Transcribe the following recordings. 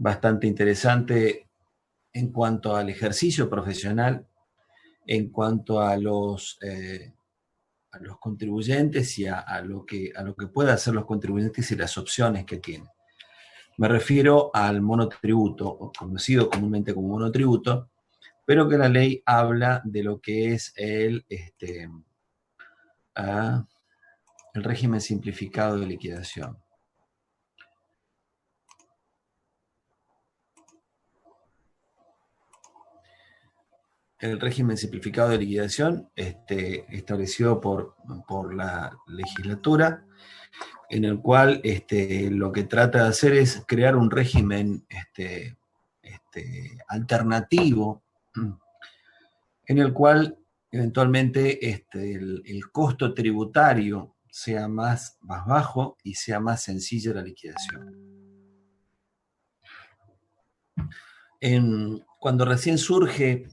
bastante interesante en cuanto al ejercicio profesional, en cuanto a los contribuyentes y a lo que pueden hacer los contribuyentes y las opciones que tienen. Me refiero al monotributo, conocido comúnmente como monotributo, pero que la ley habla de lo que es el régimen simplificado de liquidación. El régimen simplificado de liquidación, establecido por la legislatura, en el cual lo que trata de hacer es crear un régimen alternativo, en el cual eventualmente el costo tributario sea más bajo y sea más sencilla la liquidación. Cuando recién surge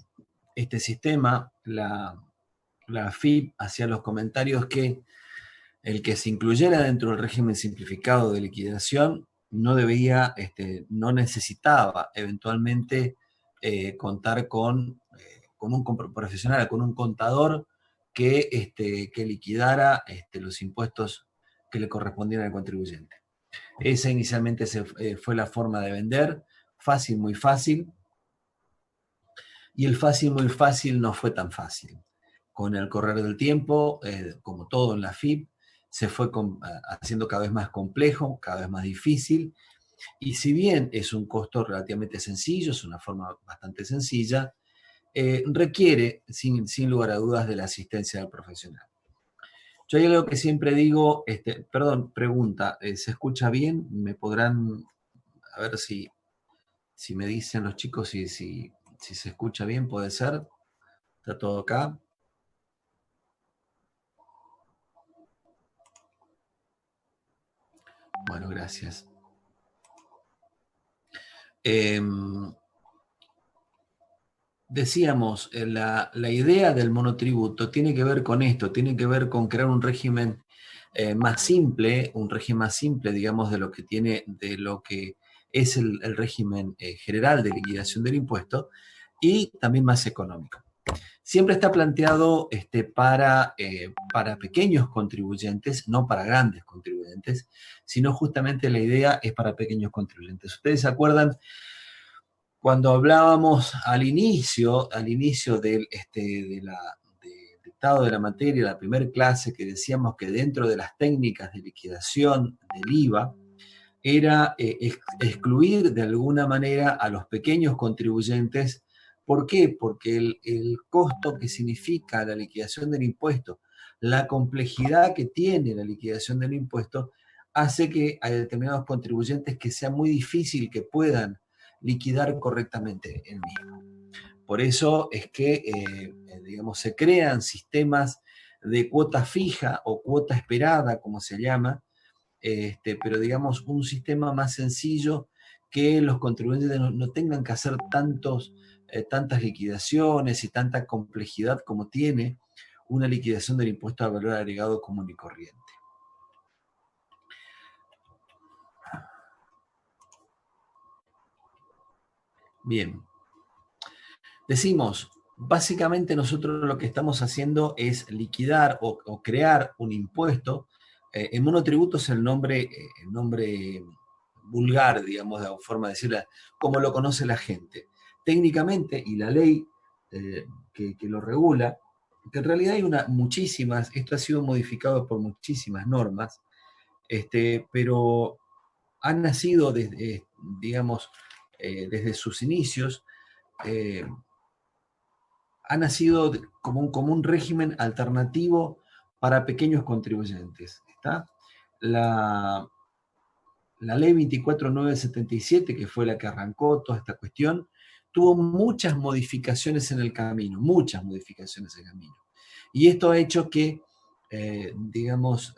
este sistema, la AFIP hacía los comentarios que el que se incluyera dentro del régimen simplificado de liquidación no debía, no necesitaba eventualmente contar con un profesional, con un contador que liquidara los impuestos que le correspondían al contribuyente. Esa inicialmente fue la forma de vender, fácil, muy fácil, y el fácil, muy fácil no fue tan fácil. Con el correr del tiempo, como todo en la FIP, se fue haciendo cada vez más complejo, cada vez más difícil, y si bien es un costo relativamente sencillo, es una forma bastante sencilla, requiere, sin lugar a dudas, de la asistencia del profesional. Yo hay algo que siempre digo, perdón, pregunta, ¿se escucha bien? ¿Me podrán, a ver si me dicen los chicos si se escucha bien? ¿Puede ser? ¿Está todo acá? Bueno, gracias. Decíamos, la idea del monotributo tiene que ver con esto, tiene que ver con crear un régimen más simple, digamos, de lo que es el régimen general de liquidación del impuesto, y también más económico. Siempre está planteado para pequeños contribuyentes, no para grandes contribuyentes, sino justamente la idea es para pequeños contribuyentes. ¿Ustedes se acuerdan cuando hablábamos al inicio del estado de la materia, la primera clase, que decíamos que dentro de las técnicas de liquidación del IVA era excluir de alguna manera a los pequeños contribuyentes? ¿Por qué? Porque el costo que significa la liquidación del impuesto, la complejidad que tiene la liquidación del impuesto, hace que hay determinados contribuyentes que sea muy difícil que puedan liquidar correctamente el mismo. Por eso es que, digamos, se crean sistemas de cuota fija o cuota esperada, como se llama, pero digamos un sistema más sencillo, que los contribuyentes no tengan que hacer tantas liquidaciones y tanta complejidad como tiene una liquidación del impuesto al valor agregado común y corriente. Bien. Decimos, básicamente nosotros lo que estamos haciendo es liquidar o crear un impuesto. En monotributo es el nombre vulgar, digamos, de forma de decirla, como lo conoce la gente. Técnicamente, y la ley que lo regula, que en realidad hay muchísimas, esto ha sido modificado por muchísimas normas, pero han nacido desde, digamos, desde sus inicios, ha nacido como un régimen alternativo para pequeños contribuyentes. ¿Está? La ley 24977, que fue la que arrancó toda esta cuestión, tuvo muchas modificaciones en el camino, Y esto ha hecho que, digamos,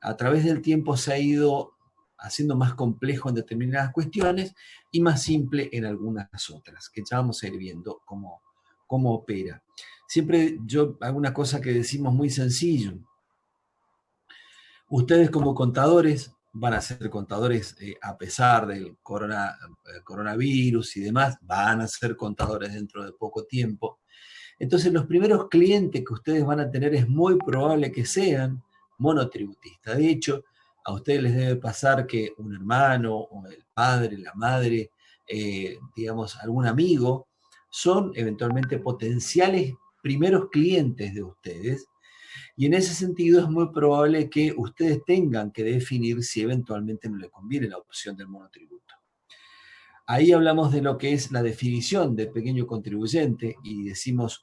a través del tiempo se ha ido haciendo más complejo en determinadas cuestiones y más simple en algunas otras, que ya vamos a ir viendo cómo opera. Siempre yo hago una cosa que decimos muy sencillo. Ustedes como contadores van a ser contadores a pesar del coronavirus y demás, van a ser contadores dentro de poco tiempo. Entonces los primeros clientes que ustedes van a tener es muy probable que sean monotributistas. De hecho, a ustedes les debe pasar que un hermano o el padre, la madre, digamos, algún amigo, son eventualmente potenciales primeros clientes de ustedes, y en ese sentido es muy probable que ustedes tengan que definir si eventualmente no les conviene la opción del monotributo. Ahí hablamos de lo que es la definición de pequeño contribuyente y decimos,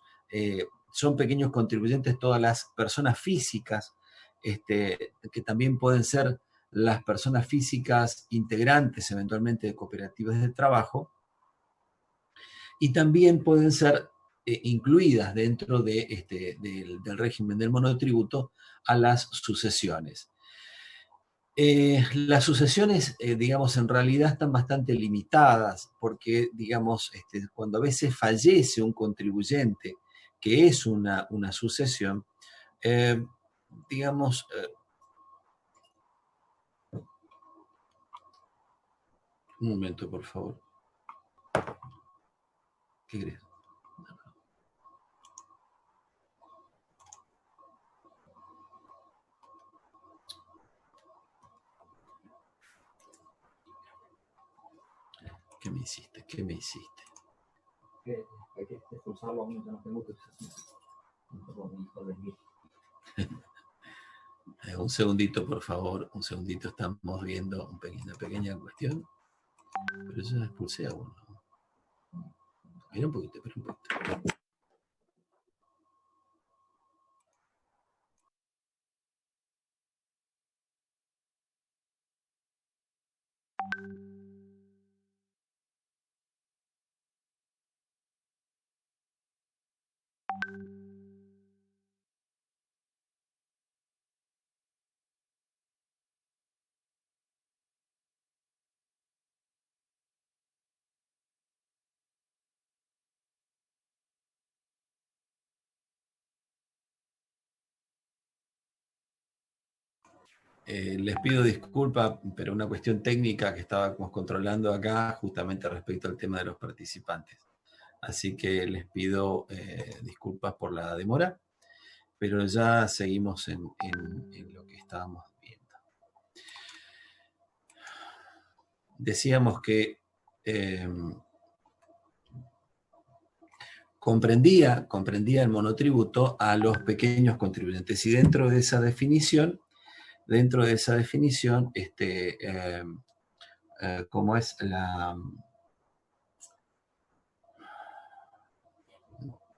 son pequeños contribuyentes todas las personas físicas, que también pueden ser las personas físicas integrantes eventualmente de cooperativas de trabajo, y también pueden ser incluidas dentro del régimen del monotributo a las sucesiones. Las sucesiones, digamos, en realidad están bastante limitadas porque, digamos, cuando a veces fallece un contribuyente que es una sucesión, eh, digamos, un momento, por favor. ¿Qué crees? ¿Qué me hiciste? ¿Qué me hiciste? Hay que expulsarlo a uno que no te guste. Un segundito, por favor, un segundito, estamos viendo una pequeña cuestión, pero yo ya expulsé a uno. Espera un poquito, espera un poquito. Les pido disculpas, pero una cuestión técnica que estábamos controlando acá justamente respecto al tema de los participantes. Así que les pido disculpas por la demora, pero ya seguimos en lo que estábamos viendo. Decíamos que comprendía el monotributo a los pequeños contribuyentes, y dentro de esa definición, ¿cómo es la...?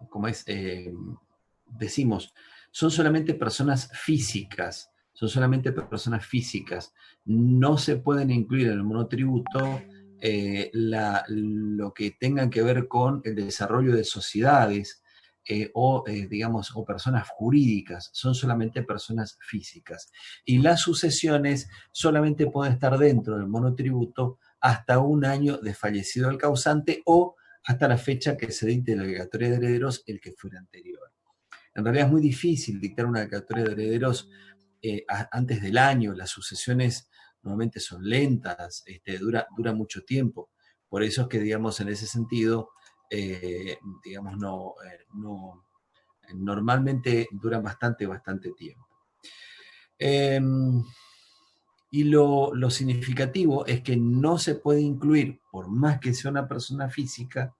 ¿Cómo es? Decimos, son solamente personas físicas, no se pueden incluir en el monotributo lo que tengan que ver con el desarrollo de sociedades digamos, o personas jurídicas, son solamente personas físicas. Y las sucesiones solamente pueden estar dentro del monotributo hasta un año de fallecido el causante o hasta la fecha que se dicte la declaratoria de herederos, el que fuera anterior. En realidad es muy difícil dictar una declaratoria de herederos antes del año. Las sucesiones normalmente son lentas, dura mucho tiempo. Por eso es que, digamos, en ese sentido, digamos, normalmente duran bastante tiempo. Y lo significativo es que no se puede incluir, por más que sea una persona física,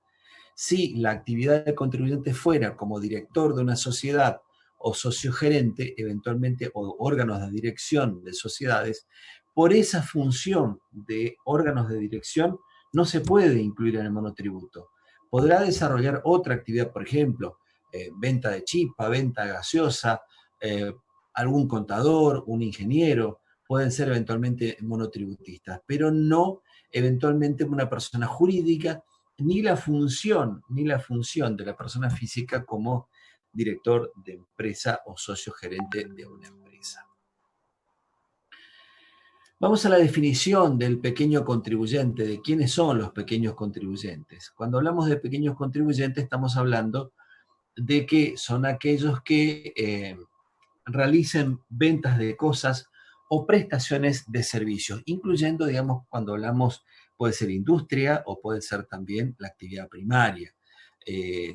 si la actividad del contribuyente fuera como director de una sociedad o socio gerente, eventualmente, o órganos de dirección de sociedades. Por esa función de órganos de dirección no se puede incluir en el monotributo. Podrá desarrollar otra actividad, por ejemplo, venta de chispa, venta gaseosa, algún contador, un ingeniero, pueden ser eventualmente monotributistas, pero no eventualmente una persona jurídica, ni la función de la persona física como director de empresa o socio gerente de una empresa. Vamos a la definición del pequeño contribuyente, de quiénes son los pequeños contribuyentes. Cuando hablamos de pequeños contribuyentes estamos hablando de que son aquellos que realicen ventas de cosas o prestaciones de servicios, incluyendo, digamos, cuando hablamos, puede ser industria o puede ser también la actividad primaria.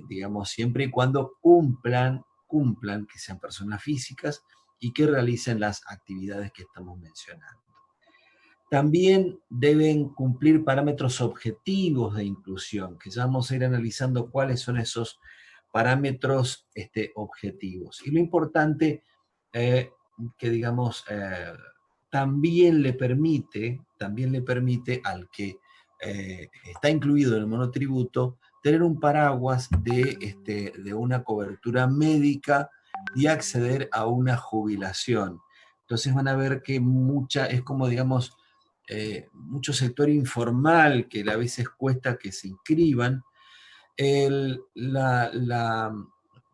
Digamos, siempre y cuando cumplan, que sean personas físicas y que realicen las actividades que estamos mencionando. También deben cumplir parámetros objetivos de inclusión, que ya vamos a ir analizando cuáles son esos parámetros objetivos. Y lo importante que, digamos, también le permite al que está incluido en el monotributo tener un paraguas de una cobertura médica y acceder a una jubilación. Entonces van a ver que es como, digamos, mucho sector informal que a veces cuesta que se inscriban.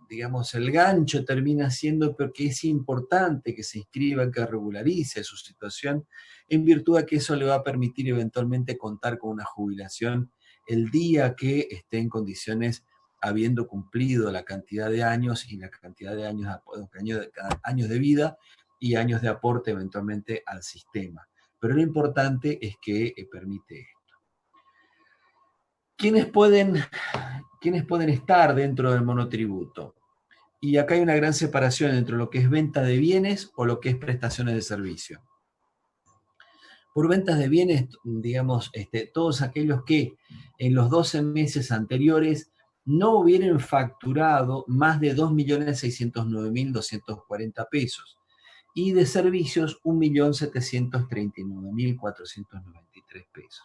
Digamos, el gancho termina siendo porque es importante que se inscriba, que regularice su situación, en virtud de que eso le va a permitir eventualmente contar con una jubilación el día que esté en condiciones, habiendo cumplido la cantidad de años y la cantidad de años de vida y años de aporte eventualmente al sistema. Pero lo importante es que permite esto. ¿Quiénes pueden estar dentro del monotributo? Y acá hay una gran separación entre lo que es venta de bienes o lo que es prestaciones de servicio. Por ventas de bienes, digamos, todos aquellos que en los 12 meses anteriores no hubieran facturado más de 2.609.240 pesos y de servicios 1.739.493 pesos.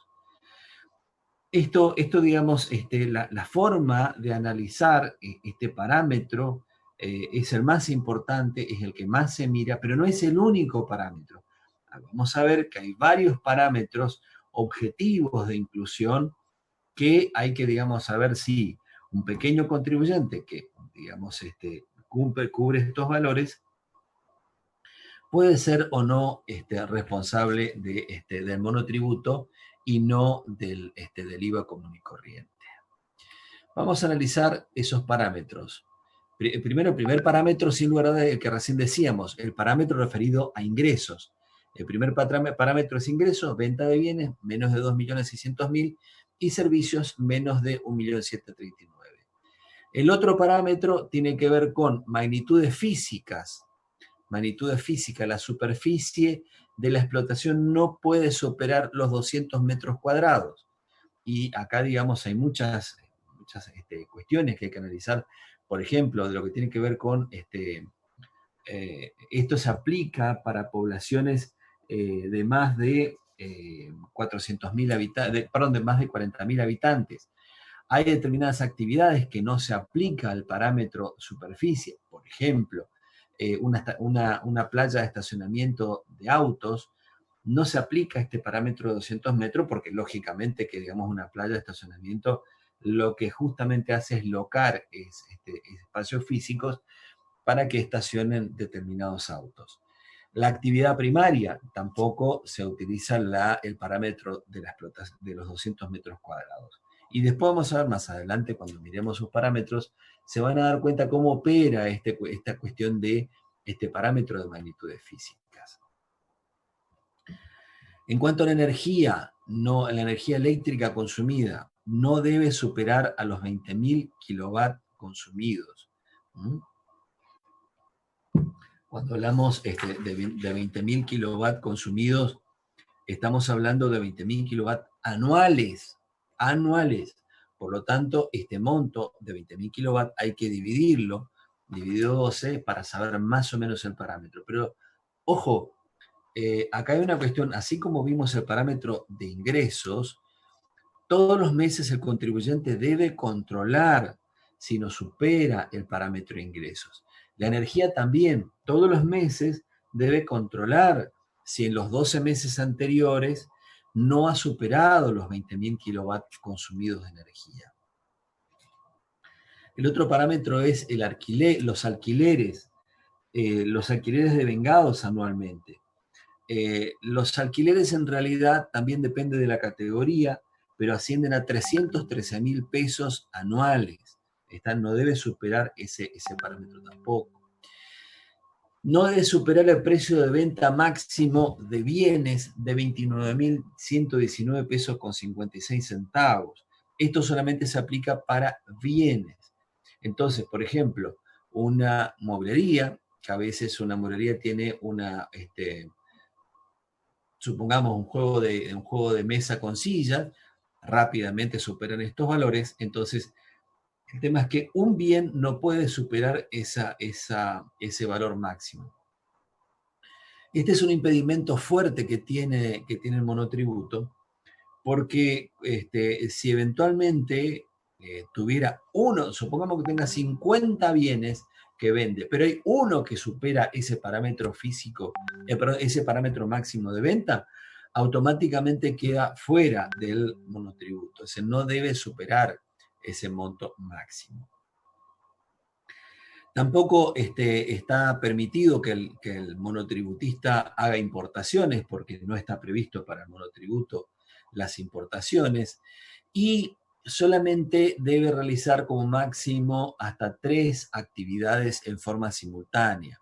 Esto digamos, la forma de analizar este parámetro es el más importante, es el que más se mira, pero no es el único parámetro. Vamos a ver que hay varios parámetros objetivos de inclusión que hay que, digamos, saber si un pequeño contribuyente que, digamos, cubre estos valores puede ser o no responsable del monotributo y no del IVA común y corriente. Vamos a analizar esos parámetros. Primero, el primer parámetro, sin lugar a dudas, el que recién decíamos, el parámetro referido a ingresos. El primer parámetro es ingresos, venta de bienes, menos de 2.600.000 y servicios, menos de 1.739.000. El otro parámetro tiene que ver con magnitudes físicas. Magnitudes físicas, la superficie de la explotación no puede superar los 200 metros cuadrados. Y acá, digamos, hay muchas cuestiones que hay que analizar. Por ejemplo, de lo que tiene que ver con esto se aplica para poblaciones de más de 400.000 habitantes, perdón, de más de 40.000 habitantes. Hay determinadas actividades que no se aplica al parámetro superficie. Por ejemplo, una playa de estacionamiento de autos no se aplica este parámetro de 200 metros porque lógicamente que, digamos, una playa de estacionamiento lo que justamente hace es locar espacios físicos para que estacionen determinados autos. La actividad primaria tampoco se utiliza el parámetro de los 200 metros cuadrados. Y después vamos a ver más adelante, cuando miremos sus parámetros, se van a dar cuenta cómo opera esta cuestión de este parámetro de magnitudes físicas. En cuanto a la energía, la energía eléctrica consumida no debe superar a los 20.000 kilovatios consumidos. Cuando hablamos de 20.000 kilovatios consumidos, estamos hablando de 20.000 kilovatios anuales. Por lo tanto, este monto de 20.000 kilovatios hay que dividido 12 para saber más o menos el parámetro. Pero, ojo, acá hay una cuestión, así como vimos el parámetro de ingresos, todos los meses el contribuyente debe controlar si no supera el parámetro de ingresos. La energía también, todos los meses debe controlar si en los 12 meses anteriores no ha superado los 20.000 kilovatios consumidos de energía. El otro parámetro es los alquileres devengados anualmente. Los alquileres en realidad también depende de la categoría, pero ascienden a 313.000 pesos anuales. No debe superar ese parámetro tampoco. no debe superar el precio de venta máximo de bienes de 29.119 pesos con 56 centavos. Esto solamente se aplica para bienes. Entonces, por ejemplo, una mueblería, que a veces una mueblería tiene supongamos un juego de mesa con sillas, rápidamente superan estos valores. Entonces, el tema es que un bien no puede superar ese valor máximo. Este es un impedimento fuerte que tiene el monotributo, porque si eventualmente tuviera uno, supongamos que tenga 50 bienes que vende, pero hay uno que supera ese parámetro físico, ese parámetro máximo de venta, automáticamente queda fuera del monotributo. O sea, no debe superar ese monto máximo. Tampoco está permitido que el monotributista haga importaciones, porque no está previsto para el monotributo las importaciones, y solamente debe realizar como máximo hasta 3 actividades en forma simultánea.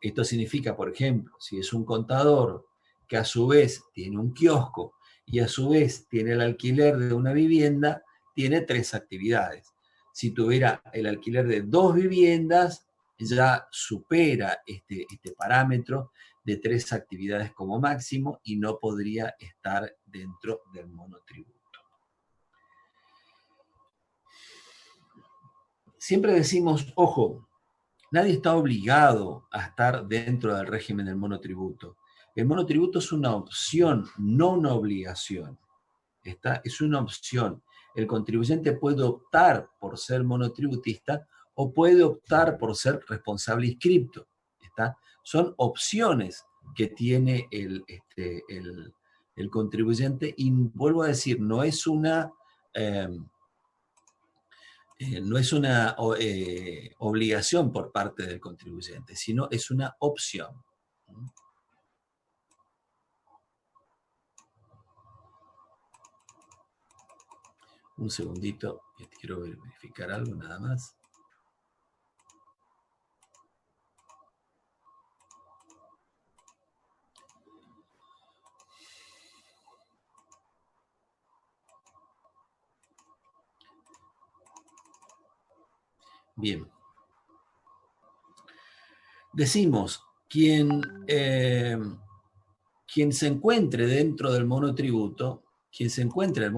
Esto significa, por ejemplo, si es un contador que a su vez tiene un kiosco y a su vez tiene el alquiler de una vivienda, tiene 3 actividades. Si tuviera el alquiler de 2 viviendas, ya supera este parámetro de 3 actividades como máximo y no podría estar dentro del monotributo. Siempre decimos, ojo, nadie está obligado a estar dentro del régimen del monotributo. El monotributo es una opción, no una obligación. Es una opción. El contribuyente puede optar por ser monotributista o puede optar por ser responsable inscripto. Son opciones que tiene el contribuyente, y vuelvo a decir, no es una obligación por parte del contribuyente, sino es una opción. Un segundito, quiero verificar algo nada más. Bien. Decimos, quien se encuentre dentro del monotributo, bien. Quien se encuentre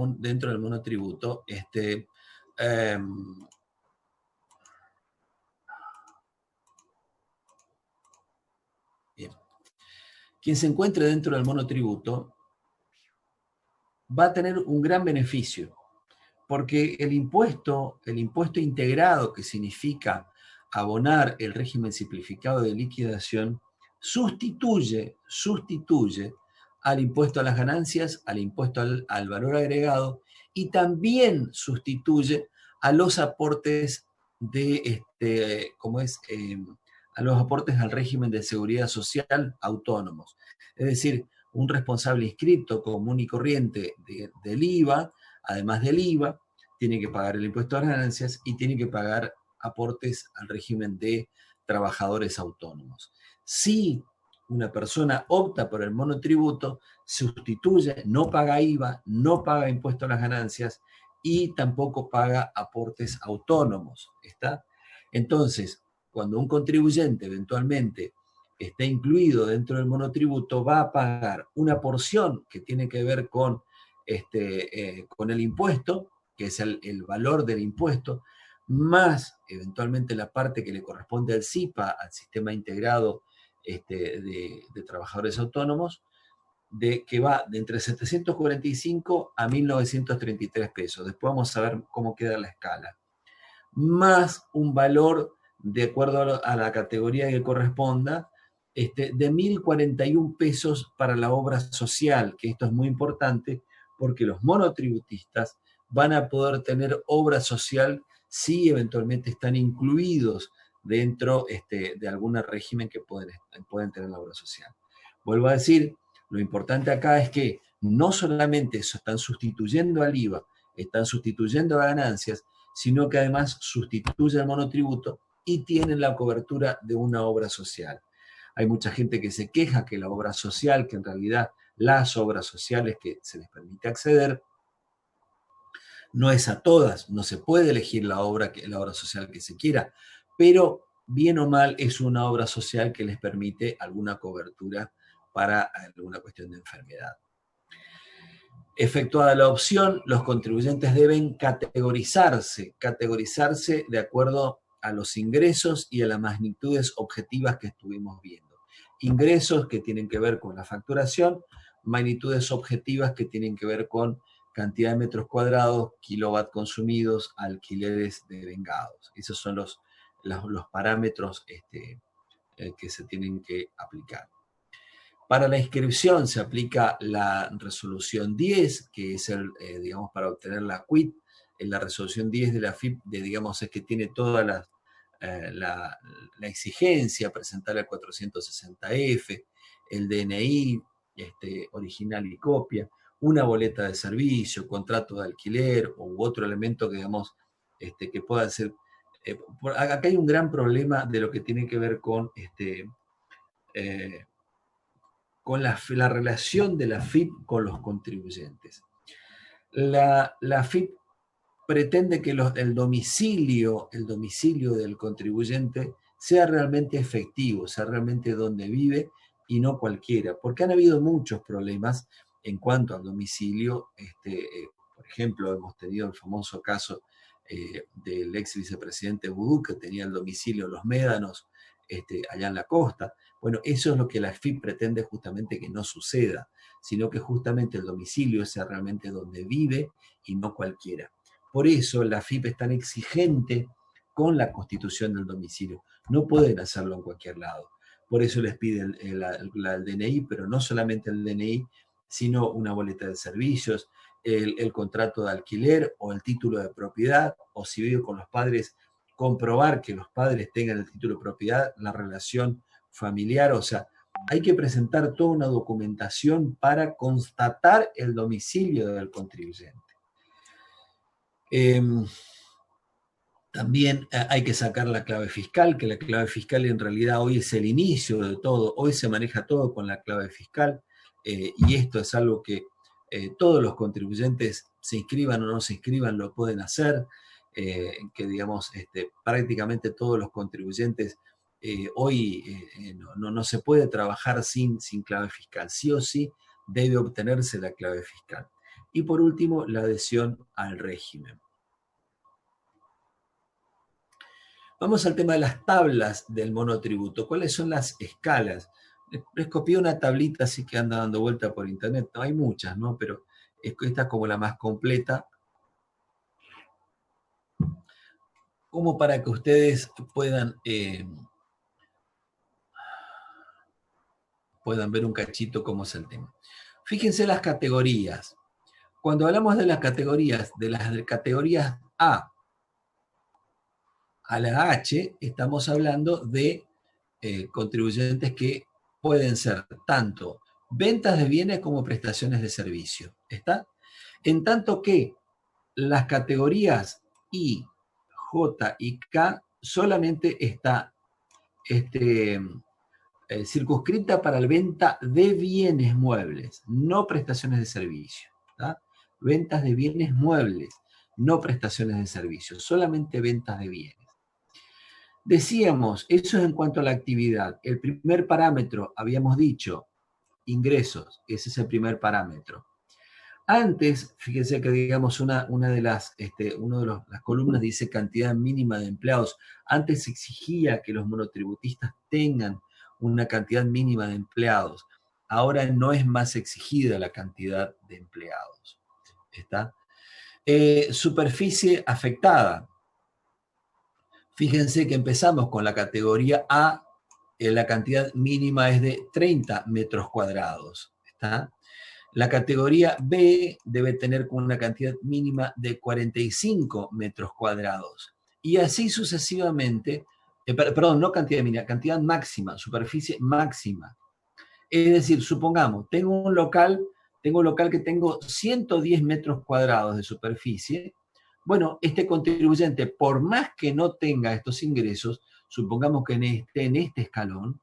dentro del monotributo va a tener un gran beneficio, porque el impuesto integrado, que significa abonar el régimen simplificado de liquidación, sustituye al impuesto a las ganancias, al impuesto al valor agregado, y también sustituye a los aportes a los aportes al régimen de seguridad social autónomos. Es decir, un responsable inscripto común y corriente del IVA, además del IVA, tiene que pagar el impuesto a las ganancias y tiene que pagar aportes al régimen de trabajadores autónomos. Si una persona opta por el monotributo, sustituye, no paga IVA, no paga impuesto a las ganancias y tampoco paga aportes autónomos. ¿Está? Entonces, cuando un contribuyente eventualmente está incluido dentro del monotributo, va a pagar una porción que tiene que ver con el impuesto, que es el valor del impuesto, más eventualmente la parte que le corresponde al SIPA, al Sistema Integrado de Trabajadores Autónomos, que va de entre 745 a 1.933 pesos. Después vamos a ver cómo queda la escala. Más un valor, de acuerdo a la categoría que corresponda, de 1.041 pesos para la obra social, que esto es muy importante porque los monotributistas van a poder tener obra social si eventualmente están incluidos dentro de algún régimen que pueden tener la obra social. Vuelvo a decir, lo importante acá es que no solamente están sustituyendo al IVA, están sustituyendo a ganancias, sino que además sustituyen el monotributo y tienen la cobertura de una obra social. Hay mucha gente que se queja que la obra social, que en realidad las obras sociales que se les permite acceder, no es a todas, no se puede elegir la obra social que se quiera, pero bien o mal es una obra social que les permite alguna cobertura para alguna cuestión de enfermedad. Efectuada la opción, los contribuyentes deben categorizarse de acuerdo a los ingresos y a las magnitudes objetivas que estuvimos viendo. Ingresos que tienen que ver con la facturación, magnitudes objetivas que tienen que ver con cantidad de metros cuadrados, kilowatt consumidos, alquileres devengados. Esos son los parámetros que se tienen que aplicar. Para la inscripción se aplica la resolución 10, que es digamos, para obtener la quit. En la resolución 10 de la FIP, digamos, es que tiene toda la exigencia, presentar el 460F, el DNI, original y copia, una boleta de servicio, contrato de alquiler u otro elemento que, digamos, que pueda ser. Acá hay un gran problema de lo que tiene que ver con la relación de la FIP con los contribuyentes. La FIP pretende que el domicilio del contribuyente sea realmente efectivo, sea realmente donde vive y no cualquiera, porque han habido muchos problemas en cuanto al domicilio. Por ejemplo, hemos tenido el famoso caso del ex vicepresidente Vudú, que tenía el domicilio en Los Médanos, allá en la costa. Bueno, eso es lo que la FIP pretende justamente que no suceda, sino que justamente el domicilio sea realmente donde vive y no cualquiera. Por eso la FIP es tan exigente con la constitución del domicilio. No pueden hacerlo en cualquier lado. Por eso les pide el DNI, pero no solamente el DNI, sino una boleta de servicios, el contrato de alquiler o el título de propiedad, o si vive con los padres, comprobar que los padres tengan el título de propiedad, la relación familiar. O sea, hay que presentar toda una documentación para constatar el domicilio del contribuyente. También hay que sacar la clave fiscal, que la clave fiscal en realidad hoy es el inicio de todo. Hoy se maneja todo con la clave fiscal, y esto es algo que todos los contribuyentes, se inscriban o no se inscriban, lo pueden hacer. Que digamos, prácticamente todos los contribuyentes hoy no se puede trabajar sin clave fiscal. Sí o sí debe obtenerse la clave fiscal. Y por último, la adhesión al régimen. Vamos al tema de las tablas del monotributo. ¿Cuáles son las escalas? Les copié una tablita así que anda dando vuelta por internet. No, hay muchas, ¿no? Pero esta es como la más completa, como para que ustedes puedan ver un cachito cómo es el tema. Fíjense las categorías. Cuando hablamos de las categorías A a la H, estamos hablando de contribuyentes que pueden ser tanto ventas de bienes como prestaciones de servicio. ¿Está? En tanto que las categorías I, J y K solamente está circunscrita para la venta de bienes muebles, no prestaciones de servicio. ¿Tá? Ventas de bienes muebles, no prestaciones de servicio, solamente ventas de bienes. Decíamos, eso es en cuanto a la actividad. El primer parámetro, habíamos dicho, ingresos, ese es el primer parámetro. Antes, fíjense que digamos una de las columnas dice cantidad mínima de empleados. Antes se exigía que los monotributistas tengan una cantidad mínima de empleados. Ahora no es más exigida la cantidad de empleados. ¿Está? Superficie afectada. Fíjense que empezamos con la categoría A, la cantidad mínima es de 30 metros cuadrados. ¿Está? La categoría B debe tener una cantidad mínima de 45 metros cuadrados. Y así sucesivamente, perdón, no cantidad mínima, cantidad máxima, superficie máxima. Es decir, supongamos, tengo un local que tengo 110 metros cuadrados de superficie. Bueno, este contribuyente, por más que no tenga estos ingresos, supongamos que esté en este escalón,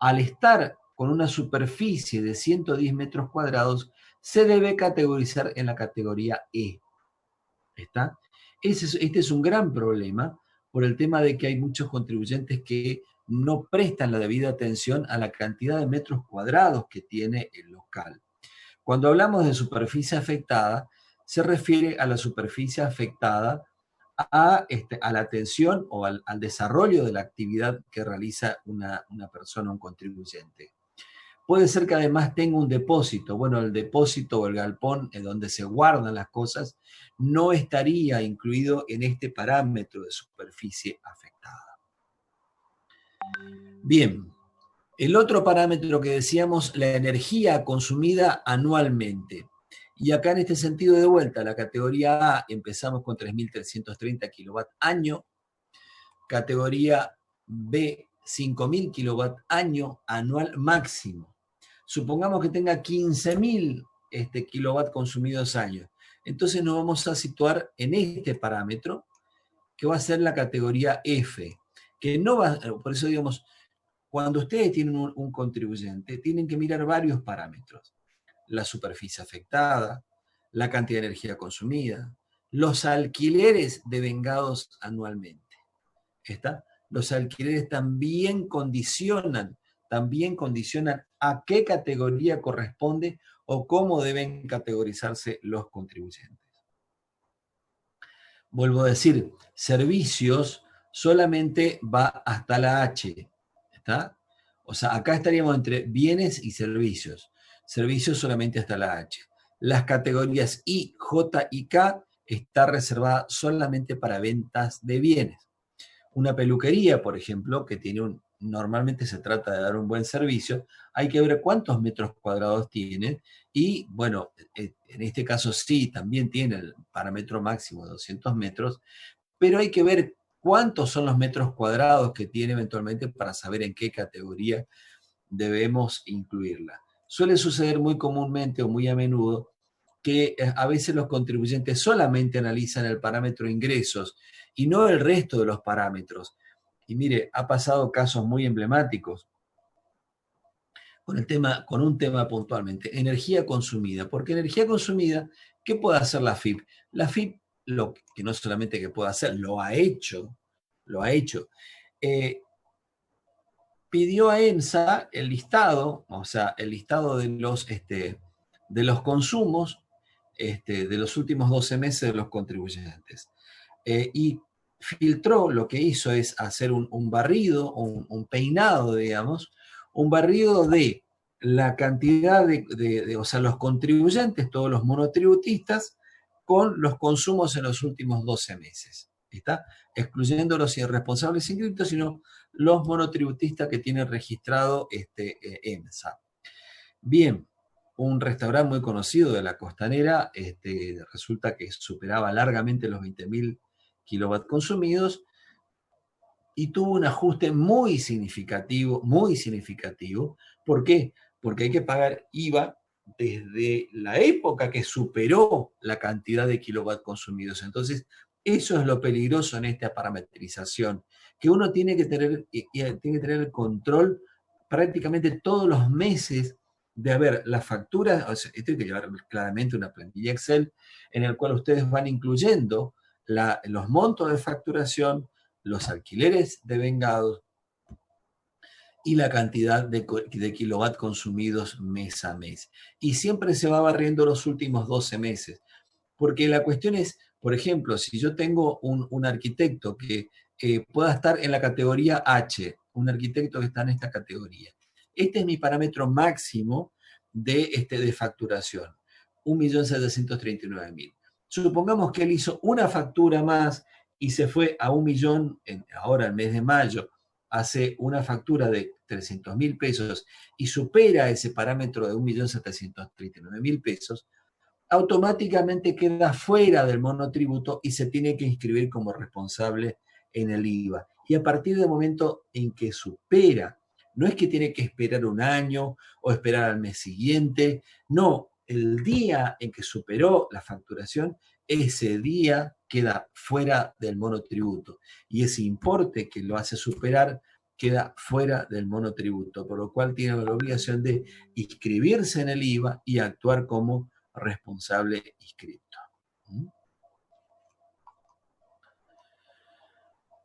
Al estar con una superficie de 110 metros cuadrados, se debe categorizar en la categoría E. ¿Está? Este es un gran problema por el tema de que hay muchos contribuyentes que no prestan la debida atención a la cantidad de metros cuadrados que tiene el local. Cuando hablamos de superficie afectada, se refiere a la superficie afectada a la atención o al desarrollo de la actividad que realiza una persona, un contribuyente. Puede ser que además tenga un depósito. Bueno, el depósito o el galpón en donde se guardan las cosas no estaría incluido en este parámetro de superficie afectada. Bien, el otro parámetro que decíamos, la energía consumida anualmente. Y acá en este sentido de vuelta, la categoría A empezamos con 3.330 kilowatt año, categoría B 5.000 kilowatt año anual máximo. Supongamos que tenga 15.000 kilowatt consumidos años. Entonces nos vamos a situar en este parámetro, que va a ser la categoría F, que no va, por eso digamos, cuando ustedes tienen un contribuyente, tienen que mirar varios parámetros. La superficie afectada, la cantidad de energía consumida, los alquileres devengados anualmente. ¿Está? Los alquileres también condicionan a qué categoría corresponde o cómo deben categorizarse los contribuyentes. Vuelvo a decir, servicios solamente va hasta la H, ¿está? O sea, acá estaríamos entre bienes y servicios. Servicios solamente hasta la H. Las categorías I, J y K está reservada solamente para ventas de bienes. Una peluquería, por ejemplo, que tiene normalmente se trata de dar un buen servicio, hay que ver cuántos metros cuadrados tiene y, bueno, en este caso sí, también tiene el parámetro máximo de 200 metros, pero hay que ver cuántos son los metros cuadrados que tiene eventualmente para saber en qué categoría debemos incluirla. Suele suceder muy comúnmente o muy a menudo que a veces los contribuyentes solamente analizan el parámetro ingresos y no el resto de los parámetros. Y mire, ha pasado casos muy emblemáticos con un tema puntualmente, energía consumida. Porque energía consumida, ¿qué puede hacer la FIP? La FIP, lo que no solamente que puede hacer, lo ha hecho. Pidió a EMSA el listado, o sea, el listado de los consumos de los últimos 12 meses de los contribuyentes. Y filtró, lo que hizo es hacer un barrido, un peinado, digamos, un barrido de la cantidad o sea, los contribuyentes, todos los monotributistas, con los consumos en los últimos 12 meses. ¿Está? Excluyendo los irresponsables inscritos, sino los monotributistas que tienen registrado EMSA. Bien, un restaurante muy conocido de la Costanera, resulta que superaba largamente los 20.000 kilovatios consumidos y tuvo un ajuste muy significativo. ¿Por qué? Porque hay que pagar IVA desde la época que superó la cantidad de kilovatios consumidos. Entonces, eso es lo peligroso en esta parametrización, que uno tiene que tener el control prácticamente todos los meses de ver las facturas. O sea, esto hay que llevar claramente una plantilla Excel en el cual ustedes van incluyendo los montos de facturación, los alquileres devengados y la cantidad de kilowatt consumidos mes a mes. Y siempre se va barriendo los últimos 12 meses. Porque la cuestión es, por ejemplo, si yo tengo un arquitecto que pueda estar en la categoría H, un arquitecto que está en esta categoría. Este es mi parámetro máximo de facturación, 1.739.000. Supongamos que él hizo una factura más y se fue a 1.000.000, ahora el mes de mayo, hace una factura de 300.000 pesos y supera ese parámetro de 1.739.000 pesos, automáticamente queda fuera del monotributo y se tiene que inscribir como responsable en el IVA. Y a partir del momento en que supera, no es que tiene que esperar un año o esperar al mes siguiente, no, el día en que superó la facturación, ese día queda fuera del monotributo. Y ese importe que lo hace superar queda fuera del monotributo, por lo cual tiene la obligación de inscribirse en el IVA y actuar como responsable inscripto.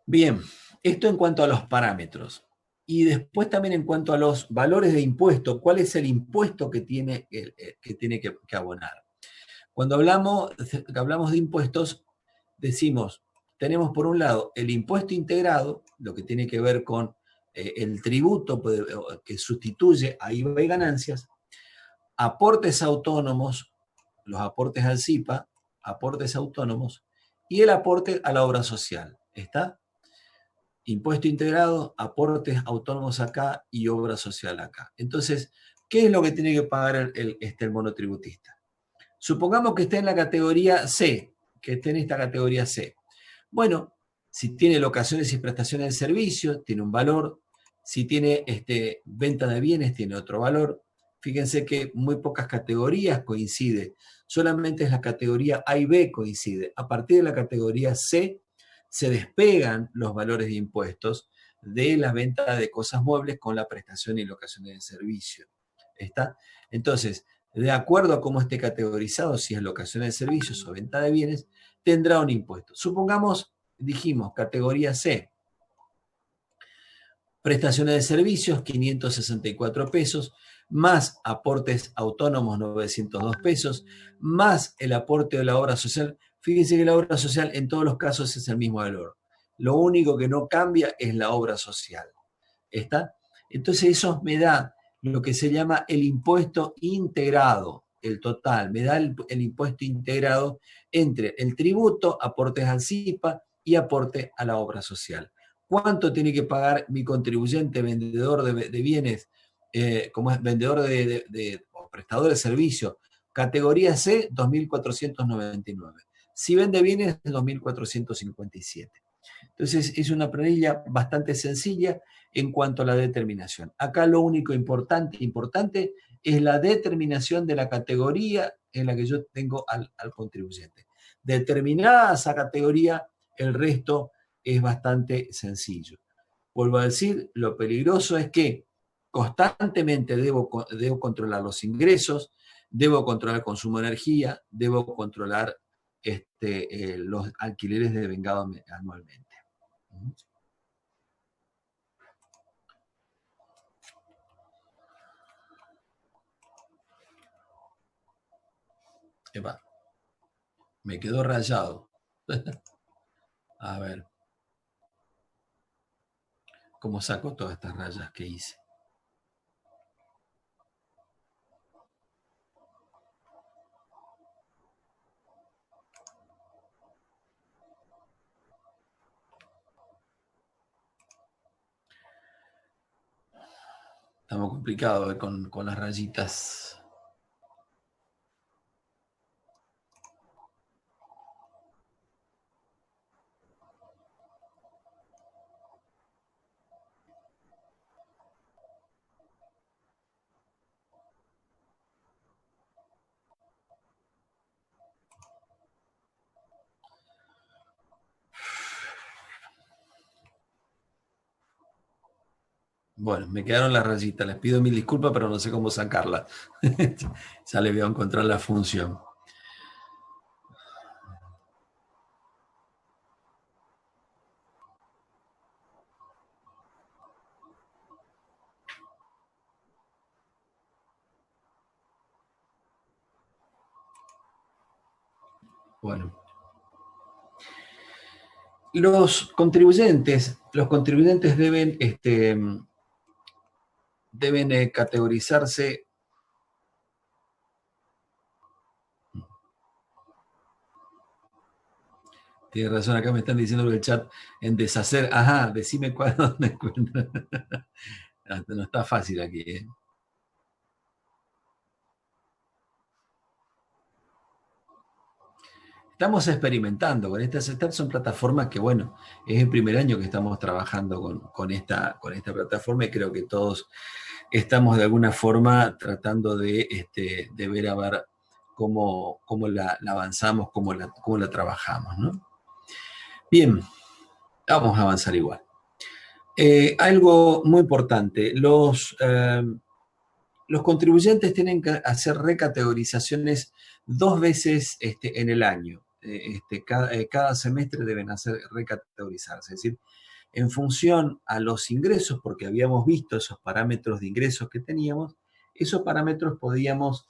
Bien, esto en cuanto a los parámetros. Y después también en cuanto a los valores de impuesto, ¿cuál es el impuesto que tiene que abonar? Cuando hablamos de impuestos, decimos, tenemos por un lado el impuesto integrado, lo que tiene que ver con el tributo que sustituye a IVA y ganancias, aportes autónomos, los aportes al CIPA, aportes autónomos, y el aporte a la obra social. ¿Está? Impuesto integrado, aportes autónomos acá y obra social acá. Entonces, ¿qué es lo que tiene que pagar el monotributista? Supongamos que esté en la categoría C, que esté en esta categoría C. Bueno, si tiene locaciones y prestaciones de servicio, tiene un valor. Si tiene venta de bienes, tiene otro valor. Fíjense que muy pocas categorías coinciden. Solamente es la categoría A y B coincide. A partir de la categoría C se despegan los valores de impuestos de la venta de cosas muebles con la prestación y locaciones de servicio. ¿Está? Entonces, de acuerdo a cómo esté categorizado, si es locación de servicios o venta de bienes, tendrá un impuesto. Supongamos, dijimos, categoría C, prestaciones de servicios, 564 pesos, más aportes autónomos, 902 pesos, más el aporte de la obra social. Fíjense que la obra social en todos los casos es el mismo valor. Lo único que no cambia es la obra social. ¿Está? Entonces eso me da lo que se llama el impuesto integrado, el total, me da el impuesto integrado entre el tributo, aportes al CIPA y aporte a la obra social. ¿Cuánto tiene que pagar mi contribuyente vendedor de bienes, como es vendedor o prestador de servicio? Categoría C, 2.499. Si vende bienes, 2.457. Entonces es una planilla bastante sencilla en cuanto a la determinación. Acá lo único importante es la determinación de la categoría en la que yo tengo al contribuyente. Determinada esa categoría, el resto es bastante sencillo. Vuelvo a decir, lo peligroso es que constantemente debo controlar los ingresos, debo controlar el consumo de energía, debo controlar los alquileres de vengado anualmente. Epa, me quedó rayado. A ver. ¿Cómo saco todas estas rayas que hice? Estamos complicados con las rayitas. Bueno, me quedaron las rayitas. Les pido mil disculpas, pero no sé cómo sacarlas. Ya le voy a encontrar la función. Bueno. Los contribuyentes deben categorizarse. Tiene razón, acá me están diciendo en el chat en deshacer. Ajá, decime cuál, dónde encuentran. No está fácil aquí, ¿eh? Estamos experimentando con estas son plataformas que, bueno, es el primer año que estamos trabajando con esta plataforma y creo que todos estamos de alguna forma tratando de ver a ver cómo la avanzamos, cómo la trabajamos, ¿no? Bien, vamos a avanzar igual. Algo muy importante, los contribuyentes tienen que hacer recategorizaciones 2 veces en el año. Cada semestre deben hacer recategorizarse, es decir, en función a los ingresos, porque habíamos visto esos parámetros de ingresos que teníamos, esos parámetros podíamos,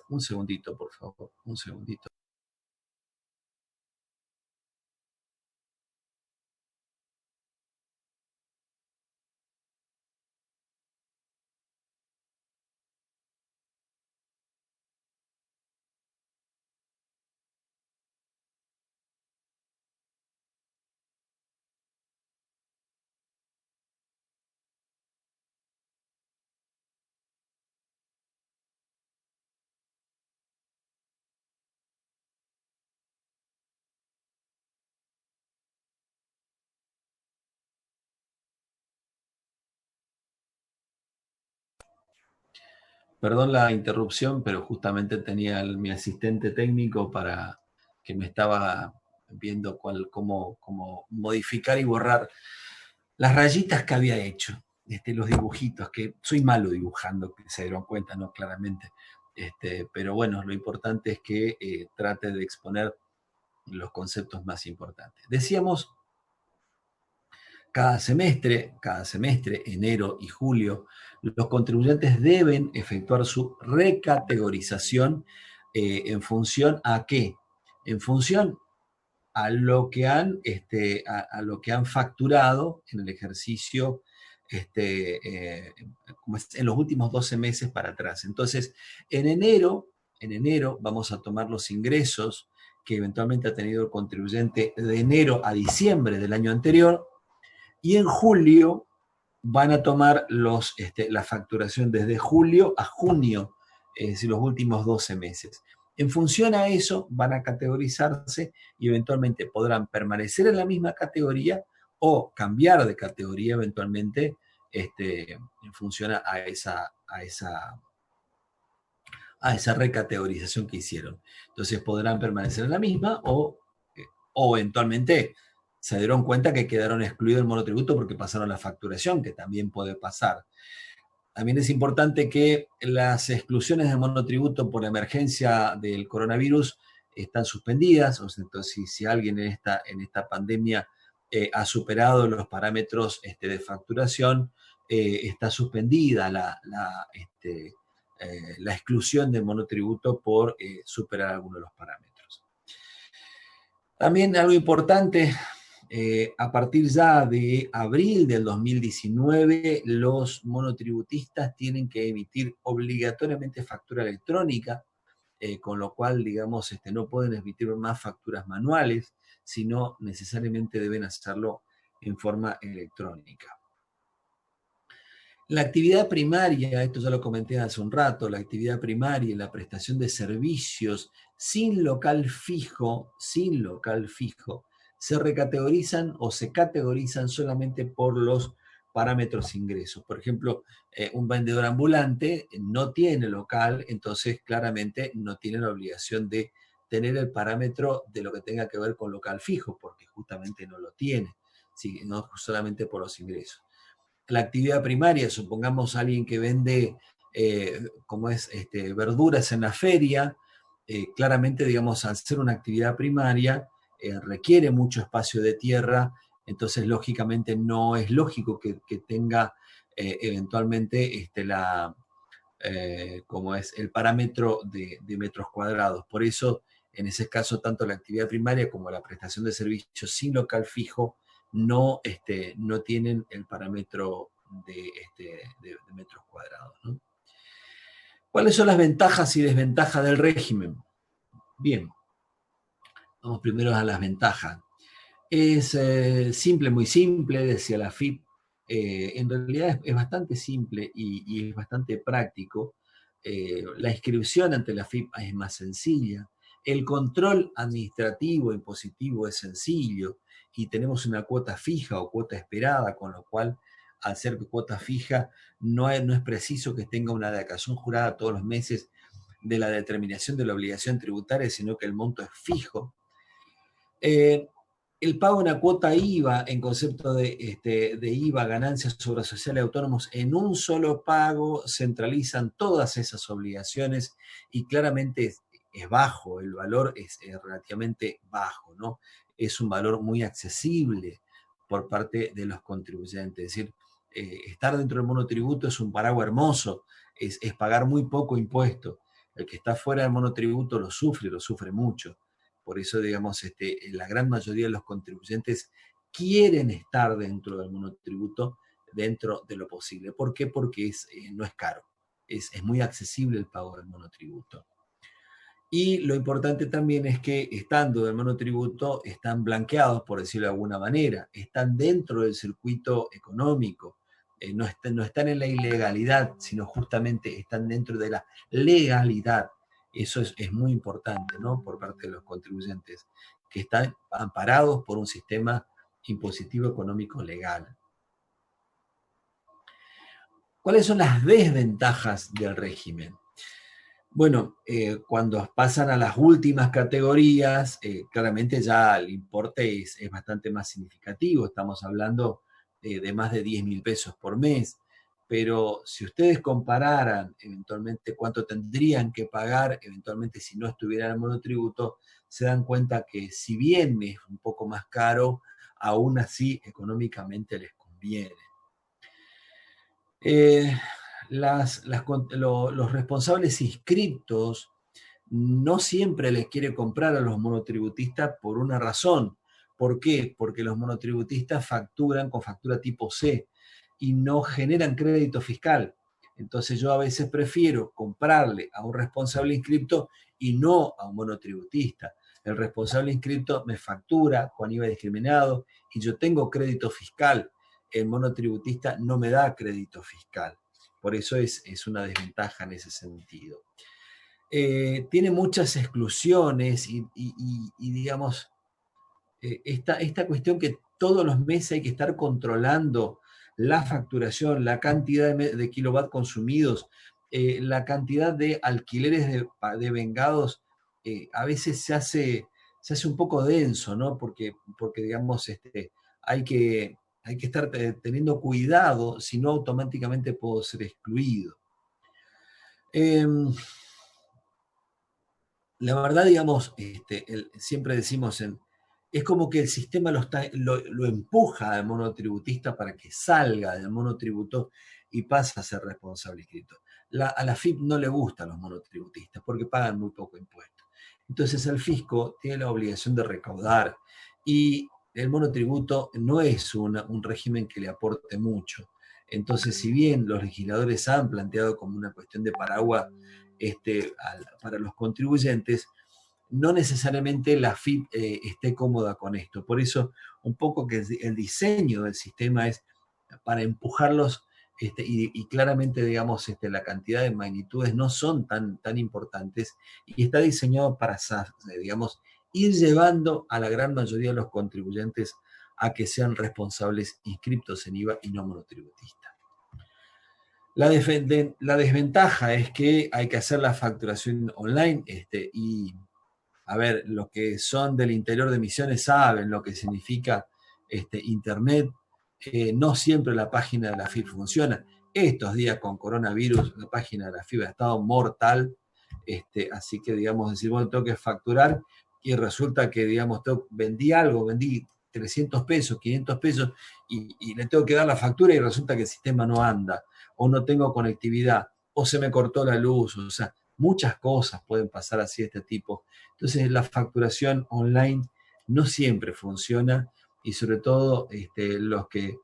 un segundito, por favor, un segundito. Perdón la interrupción, pero justamente tenía mi asistente técnico para que me estaba viendo cómo modificar y borrar las rayitas que había hecho, los dibujitos, que soy malo dibujando, que se dieron cuenta, ¿no? Claramente. Pero bueno, lo importante es que trate de exponer los conceptos más importantes. Decíamos, cada semestre, enero y julio, los contribuyentes deben efectuar su recategorización en función a qué? En función a lo que a lo que han facturado en el ejercicio en los últimos 12 meses para atrás. Entonces, en enero vamos a tomar los ingresos que eventualmente ha tenido el contribuyente de enero a diciembre del año anterior, y en julio van a tomar la facturación desde julio a junio, es decir, los últimos 12 meses. En función a eso van a categorizarse y eventualmente podrán permanecer en la misma categoría o cambiar de categoría eventualmente en función a esa recategorización que hicieron. Entonces podrán permanecer en la misma o eventualmente se dieron cuenta que quedaron excluidos del monotributo porque pasaron la facturación, que también puede pasar. También es importante que las exclusiones de monotributo por emergencia del coronavirus están suspendidas. O sea, entonces, si alguien en esta pandemia ha superado los parámetros de facturación, está suspendida la exclusión del monotributo por superar algunos de los parámetros. También algo importante, a partir ya de abril del 2019, los monotributistas tienen que emitir obligatoriamente factura electrónica, con lo cual, digamos, no pueden emitir más facturas manuales, sino necesariamente deben hacerlo en forma electrónica. La actividad primaria, esto ya lo comenté hace un rato, la actividad primaria y la prestación de servicios sin local fijo, se recategorizan o se categorizan solamente por los parámetros ingresos. Por ejemplo, un vendedor ambulante no tiene local, entonces claramente no tiene la obligación de tener el parámetro de lo que tenga que ver con local fijo, porque justamente no lo tiene, no solamente por los ingresos. La actividad primaria, supongamos alguien que vende verduras en la feria, claramente, digamos, al ser una actividad primaria, requiere mucho espacio de tierra, entonces lógicamente no es lógico que tenga eventualmente el parámetro de metros cuadrados. Por eso, en ese caso, tanto la actividad primaria como la prestación de servicios sin local fijo no tienen el parámetro de metros cuadrados, ¿no? ¿Cuáles son las ventajas y desventajas del régimen? Bien, vamos primero a las ventajas. Es simple, muy simple, decía la FIP. En realidad es bastante simple y es bastante práctico. La inscripción ante la FIP es más sencilla. El control administrativo impositivo es sencillo y tenemos una cuota fija o cuota esperada, con lo cual, al ser cuota fija, no es preciso que tenga una declaración jurada todos los meses de la determinación de la obligación tributaria, sino que el monto es fijo. el pago de una cuota IVA en concepto de IVA, ganancias sobre sociales autónomos, en un solo pago centralizan todas esas obligaciones y claramente es bajo, el valor es relativamente bajo, ¿no? Es un valor muy accesible por parte de los contribuyentes. Es decir, estar dentro del monotributo es un paraguas hermoso, es pagar muy poco impuesto. El que está fuera del monotributo lo sufre mucho. Por eso, digamos, la gran mayoría de los contribuyentes quieren estar dentro del monotributo dentro de lo posible. ¿Por qué? Porque no es caro, es muy accesible el pago del monotributo. Y lo importante también es que estando del monotributo están blanqueados, por decirlo de alguna manera, están dentro del circuito económico, no están en la ilegalidad, sino justamente están dentro de la legalidad. Eso es muy importante, ¿no? Por parte de los contribuyentes, que están amparados por un sistema impositivo económico legal. ¿Cuáles son las desventajas del régimen? Bueno, cuando pasan a las últimas categorías, claramente ya el importe es bastante más significativo. Estamos hablando de más de 10.000 pesos por mes. Pero si ustedes compararan eventualmente cuánto tendrían que pagar, eventualmente si no estuvieran en el monotributo, se dan cuenta que si bien es un poco más caro, aún así económicamente les conviene. Los responsables inscriptos no siempre les quiere comprar a los monotributistas por una razón. ¿Por qué? Porque los monotributistas facturan con factura tipo C y no generan crédito fiscal. Entonces yo a veces prefiero comprarle a un responsable inscripto y no a un monotributista. El responsable inscripto me factura con IVA discriminado y yo tengo crédito fiscal. El monotributista no me da crédito fiscal. Por eso es una desventaja en ese sentido. Tiene muchas exclusiones y digamos, esta cuestión que todos los meses hay que estar controlando la facturación, la cantidad de kilowatt consumidos, la cantidad de alquileres de vengados, a veces se hace un poco denso, ¿no? Porque digamos, hay que estar teniendo cuidado, si no automáticamente puedo ser excluido. La verdad, digamos, siempre decimos, es como que el sistema lo empuja al monotributista para que salga del monotributo y pase a ser responsable inscrito. A la FIP no le gustan los monotributistas porque pagan muy poco impuesto. Entonces el fisco tiene la obligación de recaudar y el monotributo no es un régimen que le aporte mucho. Entonces, si bien los legisladores han planteado como una cuestión de paraguas para los contribuyentes, no necesariamente la FIP esté cómoda con esto. Por eso, un poco que el diseño del sistema es para empujarlos y claramente, digamos, la cantidad de magnitudes no son tan importantes y está diseñado para, digamos, ir llevando a la gran mayoría de los contribuyentes a que sean responsables inscriptos en IVA y no monotributistas. La desventaja es que hay que hacer la facturación online y, a ver, los que son del interior de Misiones saben lo que significa Internet. No siempre la página de la FIP funciona. Estos días con coronavirus, la página de la FIP ha estado mortal. Así que, digamos, decir, bueno, tengo que facturar y resulta que, digamos, vendí 300 pesos, 500 pesos y le tengo que dar la factura y resulta que el sistema no anda o no tengo conectividad, o se me cortó la luz, o sea, muchas cosas pueden pasar así de este tipo. Entonces la facturación online no siempre funciona y sobre todo los que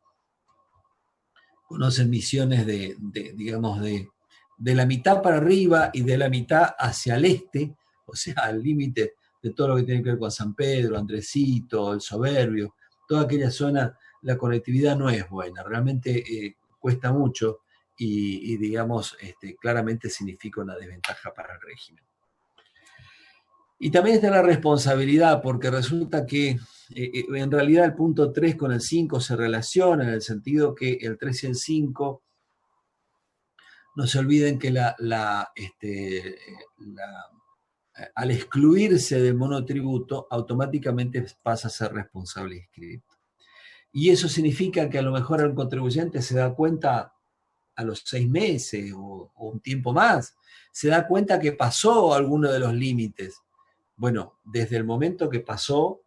conocen Misiones digamos, de la mitad para arriba y de la mitad hacia el este, o sea, al límite de todo lo que tiene que ver con San Pedro, Andresito, El Soberbio, toda aquella zona, la conectividad no es buena, realmente cuesta mucho y digamos, claramente significa una desventaja para el régimen. Y también está la responsabilidad, porque resulta que en realidad el punto 3 con el 5 se relacionan, en el sentido que el 3 y el 5, no se olviden que al excluirse del monotributo, automáticamente pasa a ser responsable inscripto. Y eso significa que a lo mejor el contribuyente se da cuenta a los 6 meses o un tiempo más, se da cuenta que pasó alguno de los límites. Bueno, desde el momento que pasó,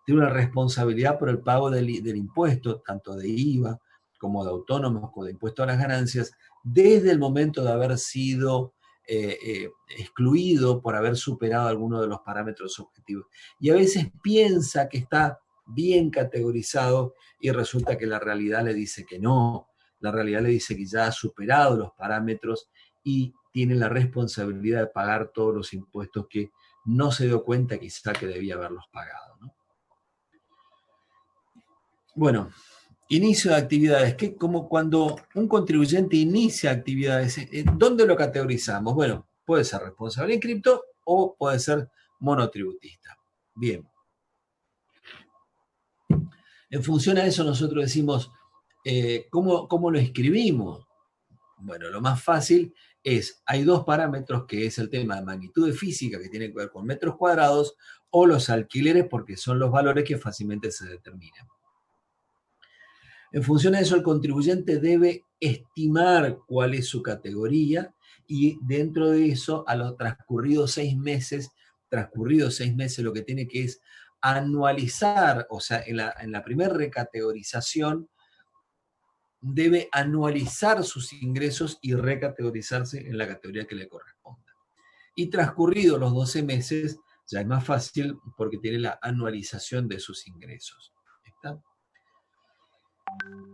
tiene una responsabilidad por el pago del impuesto, tanto de IVA como de autónomos, como de impuesto a las ganancias, desde el momento de haber sido excluido por haber superado alguno de los parámetros objetivos. Y a veces piensa que está bien categorizado y resulta que la realidad le dice que no. La realidad le dice que ya ha superado los parámetros y tiene la responsabilidad de pagar todos los impuestos que no se dio cuenta quizá que debía haberlos pagado, ¿no? Bueno, inicio de actividades. Como cuando un contribuyente inicia actividades, ¿dónde lo categorizamos? Bueno, puede ser responsable inscripto o puede ser monotributista. Bien. En función a eso nosotros decimos, ¿cómo lo escribimos? Bueno, lo más fácil es, hay dos parámetros que es el tema de magnitud de física, que tiene que ver con metros cuadrados, o los alquileres, porque son los valores que fácilmente se determinan. En función a eso, el contribuyente debe estimar cuál es su categoría y dentro de eso, a los transcurridos 6 meses, lo que tiene que es anualizar, o sea, en la primera recategorización, debe anualizar sus ingresos y recategorizarse en la categoría que le corresponda. Y transcurridos los 12 meses, ya es más fácil porque tiene la anualización de sus ingresos. ¿Está?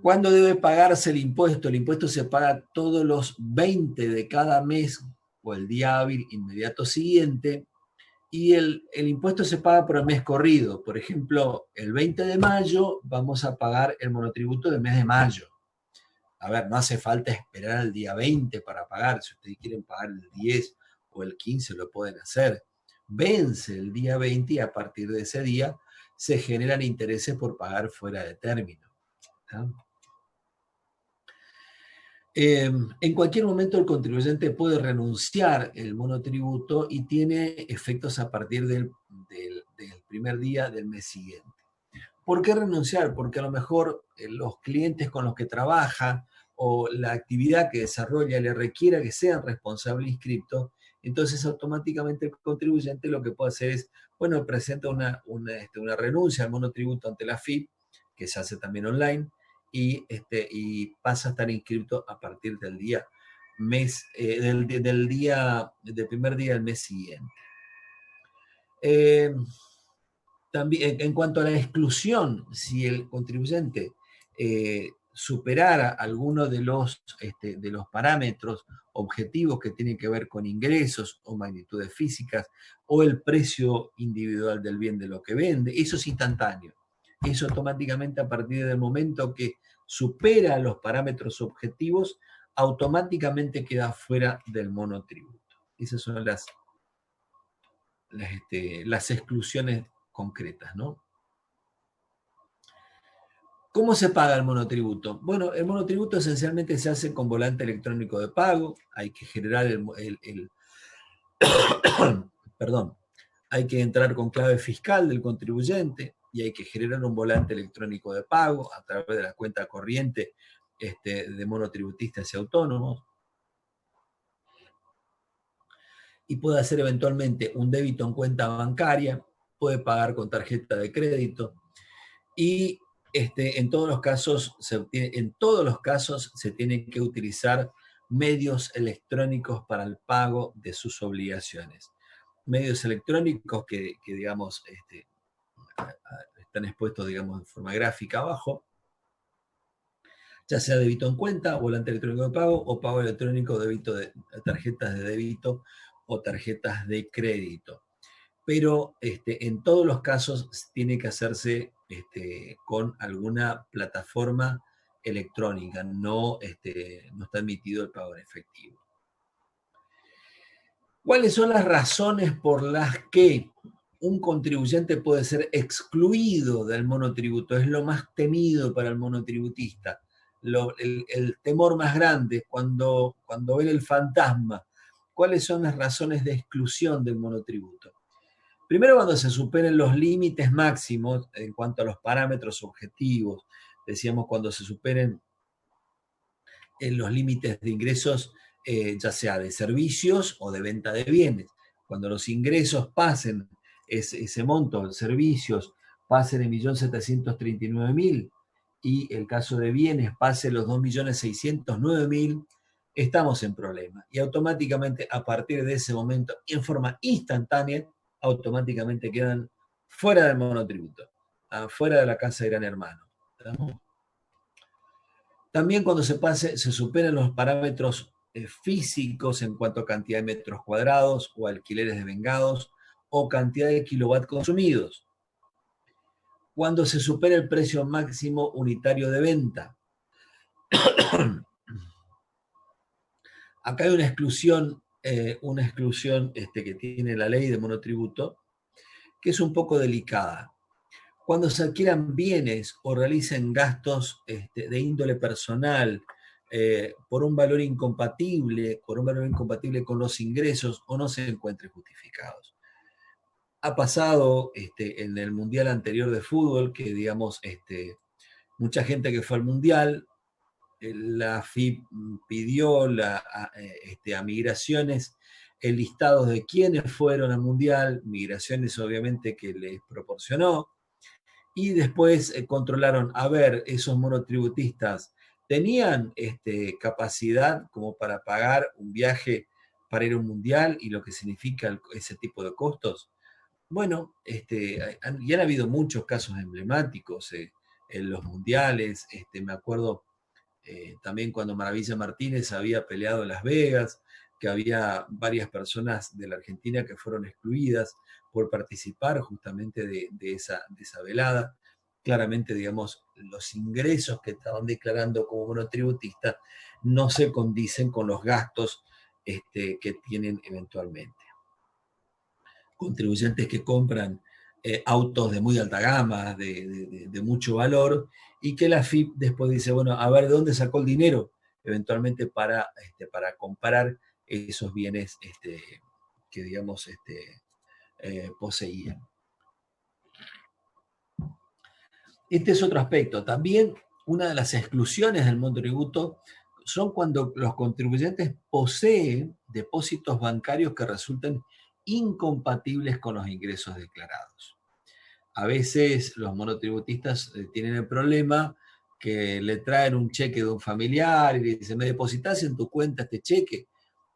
¿Cuándo debe pagarse el impuesto? El impuesto se paga todos los 20 de cada mes o el día hábil inmediato siguiente, y el impuesto se paga por el mes corrido. Por ejemplo, el 20 de mayo vamos a pagar el monotributo del mes de mayo. A ver, no hace falta esperar al día 20 para pagar. Si ustedes quieren pagar el 10 o el 15, lo pueden hacer. Vence el día 20 y a partir de ese día se generan intereses por pagar fuera de término. ¿Tá? En cualquier momento el contribuyente puede renunciar el monotributo y tiene efectos a partir del primer día del mes siguiente. ¿Por qué renunciar? Porque a lo mejor los clientes con los que trabaja o la actividad que desarrolla le requiera que sean responsables inscriptos, entonces automáticamente el contribuyente lo que puede hacer es, bueno, presenta una renuncia al monotributo ante la FIP, que se hace también online, y pasa a estar inscrito a partir del día del primer día del mes siguiente. También, en cuanto a la exclusión, si el contribuyente superara alguno de los parámetros objetivos que tienen que ver con ingresos o magnitudes físicas o el precio individual del bien de lo que vende, eso es instantáneo. Eso automáticamente a partir del momento que supera los parámetros objetivos, automáticamente queda fuera del monotributo. Esas son las exclusiones concretas, ¿no? ¿Cómo se paga el monotributo? Bueno, el monotributo esencialmente se hace con volante electrónico de pago, hay que generar perdón, hay que entrar con clave fiscal del contribuyente y hay que generar un volante electrónico de pago a través de la cuenta corriente de monotributistas y autónomos. Y puede hacer eventualmente un débito en cuenta bancaria, puede pagar con tarjeta de crédito y en todos los casos se tienen que utilizar medios electrónicos para el pago de sus obligaciones. Medios electrónicos que digamos, están expuestos, digamos, de forma gráfica abajo, ya sea débito en cuenta, volante electrónico de pago o pago electrónico, débito de tarjetas de débito o tarjetas de crédito. Pero en todos los casos tiene que hacerse con alguna plataforma electrónica, no está admitido el pago en efectivo. ¿Cuáles son las razones por las que un contribuyente puede ser excluido del monotributo? Es lo más temido para el monotributista. El temor más grande cuando ve el fantasma ¿Cuáles son las razones de exclusión del monotributo? Primero, cuando se superen los límites máximos en cuanto a los parámetros objetivos. Decíamos cuando se superen los límites de ingresos, ya sea de servicios o de venta de bienes. Cuando los ingresos pasen ese monto de servicios, pasen en 1.739.000 y el caso de bienes pase los 2.609.000, estamos en problema. Y automáticamente, a partir de ese momento, en forma instantánea, automáticamente quedan fuera del monotributo, fuera de la casa de Gran Hermano. ¿Estamos? También cuando se superan los parámetros físicos en cuanto a cantidad de metros cuadrados o alquileres devengados o cantidad de kilowatt consumidos. Cuando se supera el precio máximo unitario de venta. Acá hay una exclusión que tiene la ley de monotributo, que es un poco delicada. Cuando se adquieran bienes o realicen gastos de índole personal por un valor incompatible con los ingresos o no se encuentren justificados. Ha pasado en el Mundial anterior de fútbol que, digamos, mucha gente que fue al Mundial, la AFIP pidió a Migraciones el listado de quienes fueron al Mundial, Migraciones obviamente que les proporcionó, y después controlaron a ver esos monotributistas tenían capacidad como para pagar un viaje para ir a un mundial y lo que significa ese tipo de costos. Bueno, y han habido muchos casos emblemáticos en los mundiales. Me acuerdo también cuando Maravilla Martínez había peleado en Las Vegas, que había varias personas de la Argentina que fueron excluidas por participar justamente de esa velada. Claramente, digamos, los ingresos que estaban declarando como monotributistas no se condicen con los gastos que tienen eventualmente. Contribuyentes que compran autos de muy alta gama, de mucho valor, y que la AFIP después dice, bueno, a ver de dónde sacó el dinero, eventualmente para comprar esos bienes que, digamos, poseían. Este es otro aspecto. También una de las exclusiones del monotributo son cuando los contribuyentes poseen depósitos bancarios que resulten incompatibles con los ingresos declarados. A veces los monotributistas tienen el problema que le traen un cheque de un familiar y le dicen, ¿me depositas en tu cuenta este cheque?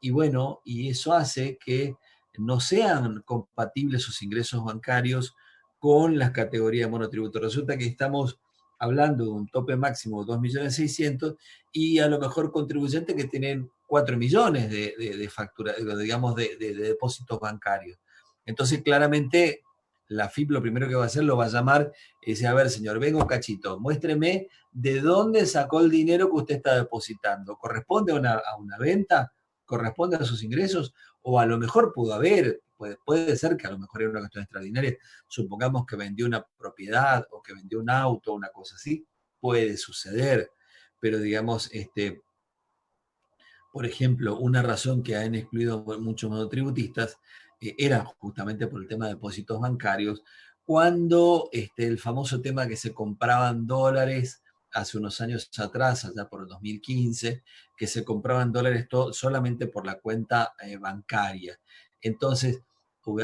Y bueno, y eso hace que no sean compatibles sus ingresos bancarios con las categorías de monotributo. Resulta que estamos hablando de un tope máximo de 2.600.000 y a lo mejor contribuyentes que tienen 4 millones de factura, digamos, de depósitos bancarios. Entonces, claramente, la FIP lo primero que va a hacer lo va a llamar y dice, a ver, señor, venga un cachito, muéstreme de dónde sacó el dinero que usted está depositando. ¿Corresponde a una venta? ¿Corresponde a sus ingresos? O a lo mejor pudo haber, puede ser que a lo mejor era una cuestión extraordinaria. Supongamos que vendió una propiedad o que vendió un auto, una cosa así. Puede suceder, pero digamos, por ejemplo, una razón que han excluido muchos monotributistas era justamente por el tema de depósitos bancarios, cuando el famoso tema que se compraban dólares hace unos años atrás, allá por el 2015, que se compraban dólares solamente por la cuenta bancaria. Entonces,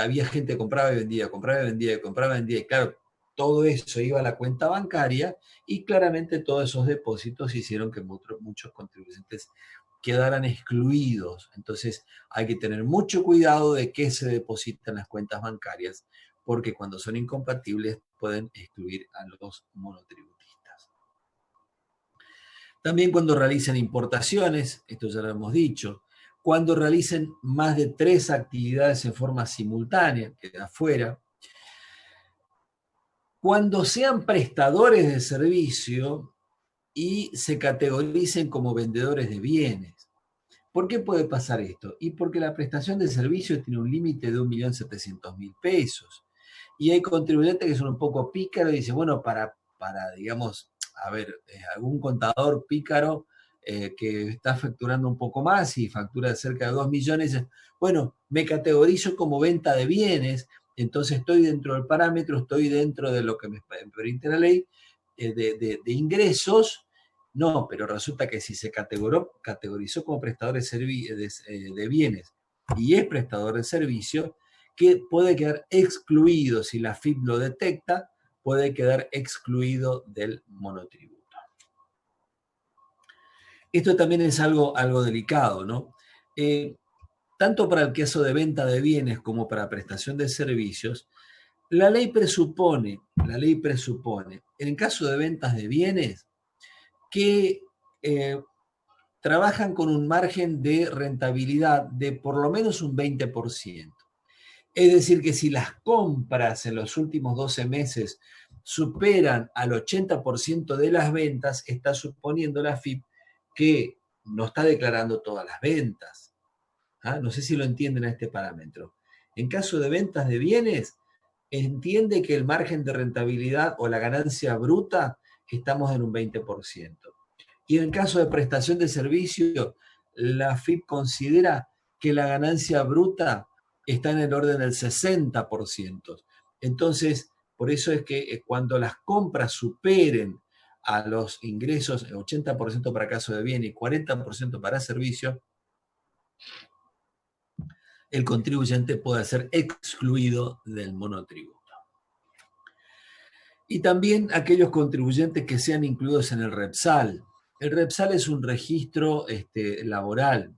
había gente que compraba y vendía, compraba y vendía, compraba y vendía, y claro, todo eso iba a la cuenta bancaria y claramente todos esos depósitos hicieron que muchos contribuyentes quedaran excluidos. Entonces hay que tener mucho cuidado de qué se deposita en las cuentas bancarias, porque cuando son incompatibles pueden excluir a los monotributistas. También cuando realicen importaciones, esto ya lo hemos dicho, cuando realicen más de 3 actividades en forma simultánea, queda afuera, cuando sean prestadores de servicio y se categoricen como vendedores de bienes. ¿Por qué puede pasar esto? Y porque la prestación de servicios tiene un límite de 1.700.000 pesos. Y hay contribuyentes que son un poco pícaros y dicen, bueno, para digamos, a ver, algún contador pícaro que está facturando un poco más y factura cerca de 2 millones, bueno, me categorizo como venta de bienes, entonces estoy dentro del parámetro, estoy dentro de lo que me permite la ley de ingresos. No, pero resulta que si se categorizó como prestador de bienes y es prestador de servicios, que puede quedar excluido, si la FIP lo detecta, puede quedar excluido del monotributo. Esto también es algo delicado, ¿no? Tanto para el caso de venta de bienes como para prestación de servicios, la ley presupone, en el caso de ventas de bienes, que trabajan con un margen de rentabilidad de por lo menos un 20%. Es decir, que si las compras en los últimos 12 meses superan al 80% de las ventas, está suponiendo la FIP que no está declarando todas las ventas. ¿Ah? No sé si lo entienden a este parámetro. En caso de ventas de bienes, entiende que el margen de rentabilidad o la ganancia bruta estamos en un 20%. Y en el caso de prestación de servicio, la FIP considera que la ganancia bruta está en el orden del 60%. Entonces, por eso es que cuando las compras superen a los ingresos, 80% para caso de bien y 40% para servicio, el contribuyente puede ser excluido del monotributo. Y también aquellos contribuyentes que sean incluidos en el REPSAL. El REPSAL es un registro laboral.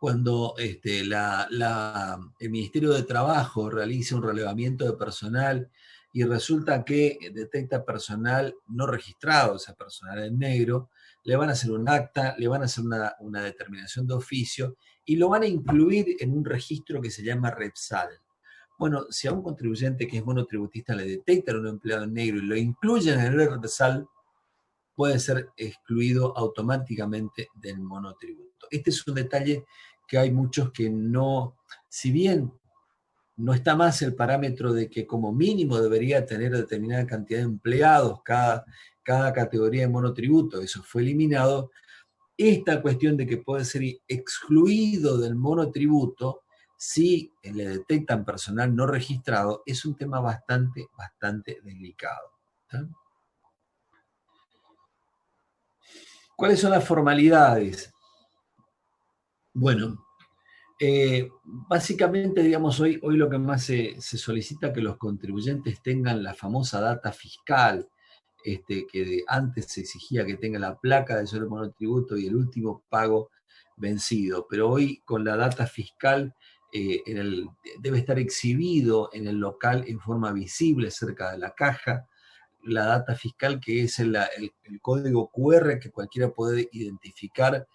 Cuando el Ministerio de Trabajo realiza un relevamiento de personal y resulta que detecta personal no registrado, o sea, personal en negro, le van a hacer un acta, le van a hacer una determinación de oficio y lo van a incluir en un registro que se llama REPSAL. Bueno, si a un contribuyente que es monotributista le detectan un empleado en negro y lo incluyen en el REPSAL, puede ser excluido automáticamente del monotributo. Este es un detalle que hay muchos que no, si bien no está más el parámetro de que como mínimo debería tener determinada cantidad de empleados cada categoría de monotributo, eso fue eliminado, esta cuestión de que puede ser excluido del monotributo si le detectan personal no registrado es un tema bastante delicado. ¿Sí? ¿Cuáles son las formalidades? Bueno, básicamente, digamos, hoy lo que más se solicita es que los contribuyentes tengan la famosa data fiscal, que antes se exigía que tenga la placa de sobre monotributo y el último pago vencido, pero hoy con la data fiscal debe estar exhibido en el local en forma visible cerca de la caja, la data fiscal que es el código QR que cualquiera puede identificar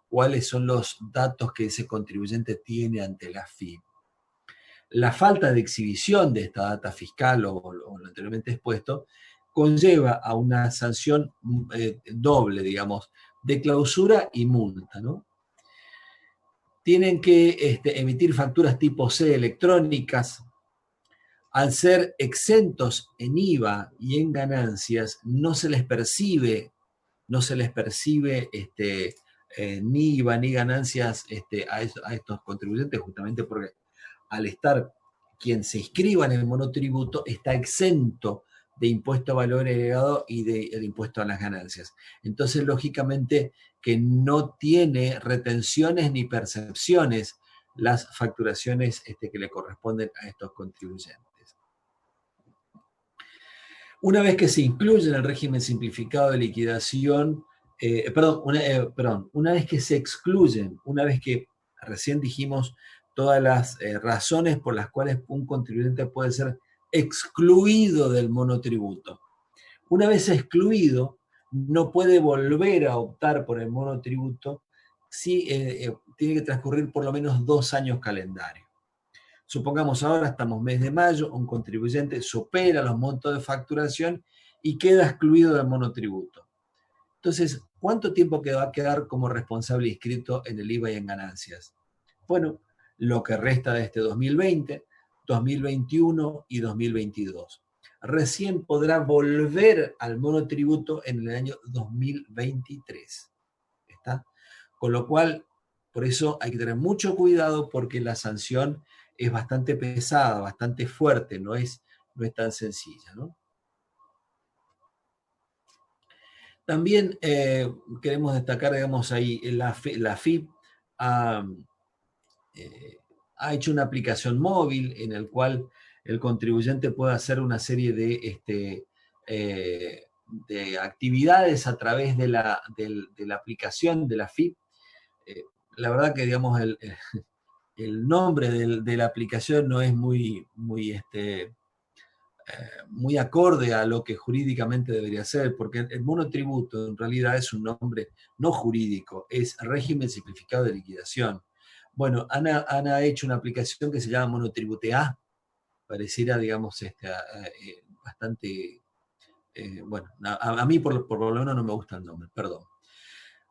cuáles son los datos que ese contribuyente tiene ante la FIP. La falta de exhibición de esta data fiscal o lo anteriormente expuesto conlleva a una sanción doble, digamos, de clausura y multa, ¿no? Tienen que emitir facturas tipo C electrónicas. Al ser exentos en IVA y en ganancias, no se les percibe ni IVA ni ganancias a estos contribuyentes, justamente porque al estar quien se inscriba en el monotributo está exento de impuesto a valor agregado y del impuesto a las ganancias. Entonces, lógicamente, que no tiene retenciones ni percepciones las facturaciones que le corresponden a estos contribuyentes. Una vez que se incluye en el régimen simplificado de liquidación, una vez que se excluyen, una vez que recién dijimos todas las razones por las cuales un contribuyente puede ser excluido del monotributo. Una vez excluido, no puede volver a optar por el monotributo si tiene que transcurrir por lo menos 2 años calendario. Supongamos ahora estamos mes de mayo, un contribuyente supera los montos de facturación y queda excluido del monotributo. Entonces, ¿cuánto tiempo va a quedar como responsable inscrito en el IVA y en ganancias? Bueno, lo que resta de este 2020, 2021 y 2022. recién podrá volver al monotributo en el año 2023. ¿Está? Con lo cual, por eso hay que tener mucho cuidado porque la sanción es bastante pesada, bastante fuerte, no es tan sencilla, ¿no? También queremos destacar, digamos, ahí la FIP ha hecho una aplicación móvil en el cual el contribuyente puede hacer una serie de actividades a través de la aplicación de la FIP. La verdad que, digamos, el nombre de la aplicación no es muy acorde a lo que jurídicamente debería ser, porque el monotributo en realidad es un nombre no jurídico, es régimen simplificado de liquidación. Bueno, han hecho una aplicación que se llama Monotribute A, pareciera, digamos, bastante, bueno, a mí por lo menos no me gusta el nombre, perdón.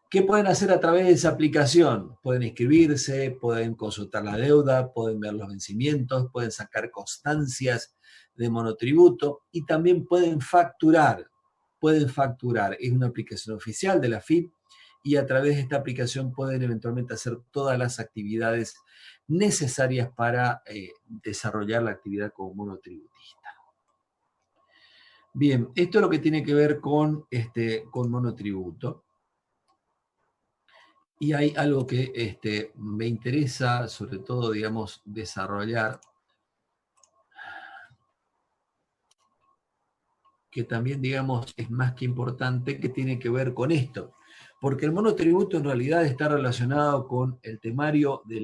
¿Qué pueden hacer a través de esa aplicación? Pueden inscribirse, pueden consultar la deuda, pueden ver los vencimientos, pueden sacar constancias de monotributo y también pueden facturar. Pueden facturar. Es una aplicación oficial de la FIP y a través de esta aplicación pueden eventualmente hacer todas las actividades necesarias para desarrollar la actividad como monotributista. Bien, esto es lo que tiene que ver con monotributo. Y hay algo que me interesa, sobre todo, digamos, desarrollar, que también, digamos, es más que importante, que tiene que ver con esto. Porque el monotributo en realidad está relacionado con el temario de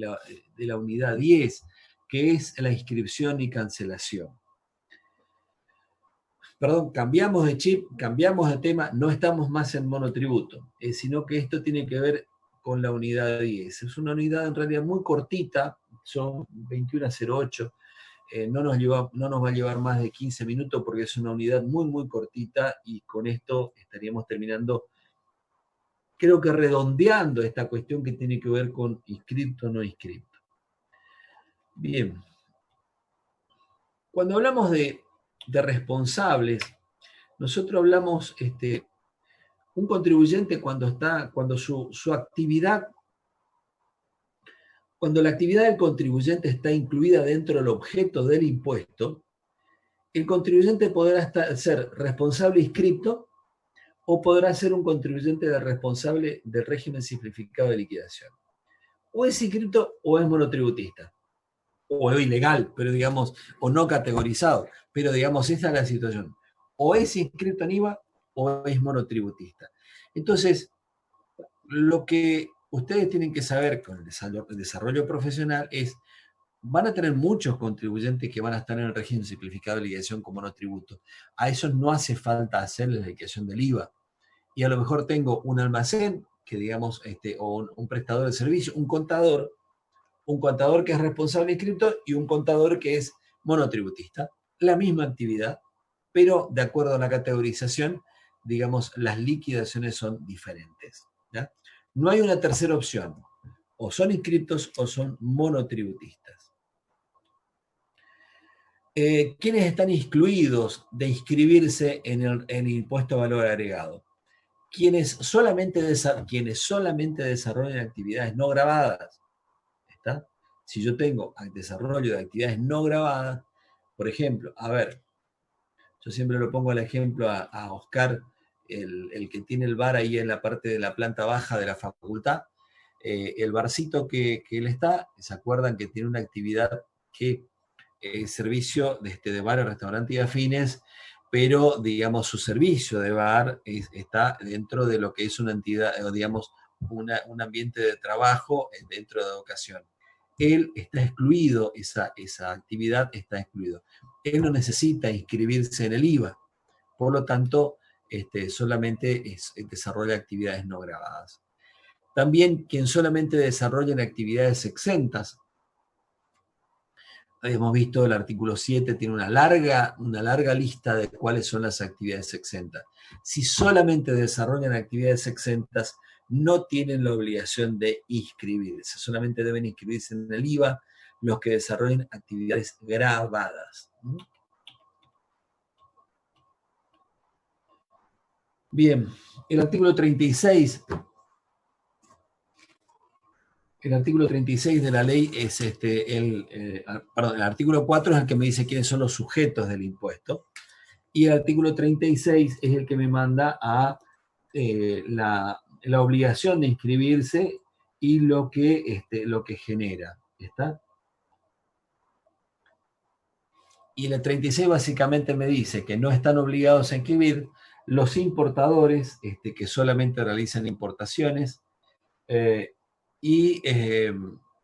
la unidad 10, que es la inscripción y cancelación. Perdón, cambiamos de chip, cambiamos de tema, no estamos más en monotributo, sino que esto tiene que ver con la unidad 10. Es una unidad en realidad muy cortita, son 21:08, no nos va a llevar más de 15 minutos porque es una unidad muy, muy cortita y con esto estaríamos terminando, creo que redondeando esta cuestión que tiene que ver con inscripto o no inscripto. Bien, cuando hablamos de responsables, nosotros hablamos, un contribuyente cuando su actividad, cuando la actividad del contribuyente está incluida dentro del objeto del impuesto, el contribuyente podrá ser responsable inscripto o podrá ser un contribuyente responsable del régimen simplificado de liquidación. O es inscripto o es monotributista. O es ilegal, pero digamos, o no categorizado. Pero digamos, esta es la situación. O es inscrito en IVA o es monotributista. Entonces, lo que ustedes tienen que saber con el desarrollo profesional es, van a tener muchos contribuyentes que van a estar en el régimen simplificado de liquidación como monotributo. A esos no hace falta hacer la liquidación del IVA. Y a lo mejor tengo un almacén, que digamos, o un prestador de servicio, un contador que es responsable inscripto y un contador que es monotributista. La misma actividad, pero de acuerdo a la categorización, digamos, las liquidaciones son diferentes. ¿Ya? No hay una tercera opción. O son inscriptos o son monotributistas. ¿Quiénes están excluidos de inscribirse en el impuesto a valor agregado? Quienes solamente desarrollan actividades no grabadas. ¿Está? Si yo tengo desarrollo de actividades no grabadas, por ejemplo, a ver, yo siempre lo pongo al ejemplo a Oscar, el que tiene el bar ahí en la parte de la planta baja de la facultad, el barcito que él está, ¿se acuerdan que tiene una actividad que es servicio de bar, restaurante y afines, pero digamos su servicio de bar está dentro de lo que es una entidad, digamos, un ambiente de trabajo dentro de educación. Él está excluido, esa actividad está excluido. Él no necesita inscribirse en el IVA, por lo tanto, solamente desarrolla actividades no grabadas. También quien solamente desarrolla actividades exentas. Hemos visto el artículo 7, tiene una larga lista de cuáles son las actividades exentas. Si solamente desarrollan actividades exentas, no tienen la obligación de inscribirse, solamente deben inscribirse en el IVA los que desarrollen actividades grabadas. Bien, el artículo 36. El artículo 36 de la ley es perdón, el artículo 4 es el que me dice quiénes son los sujetos del impuesto. Y el artículo 36 es el que me manda a la obligación de inscribirse y lo que genera. ¿Está? Y el 36 básicamente me dice que no están obligados a inscribir los importadores que solamente realizan importaciones y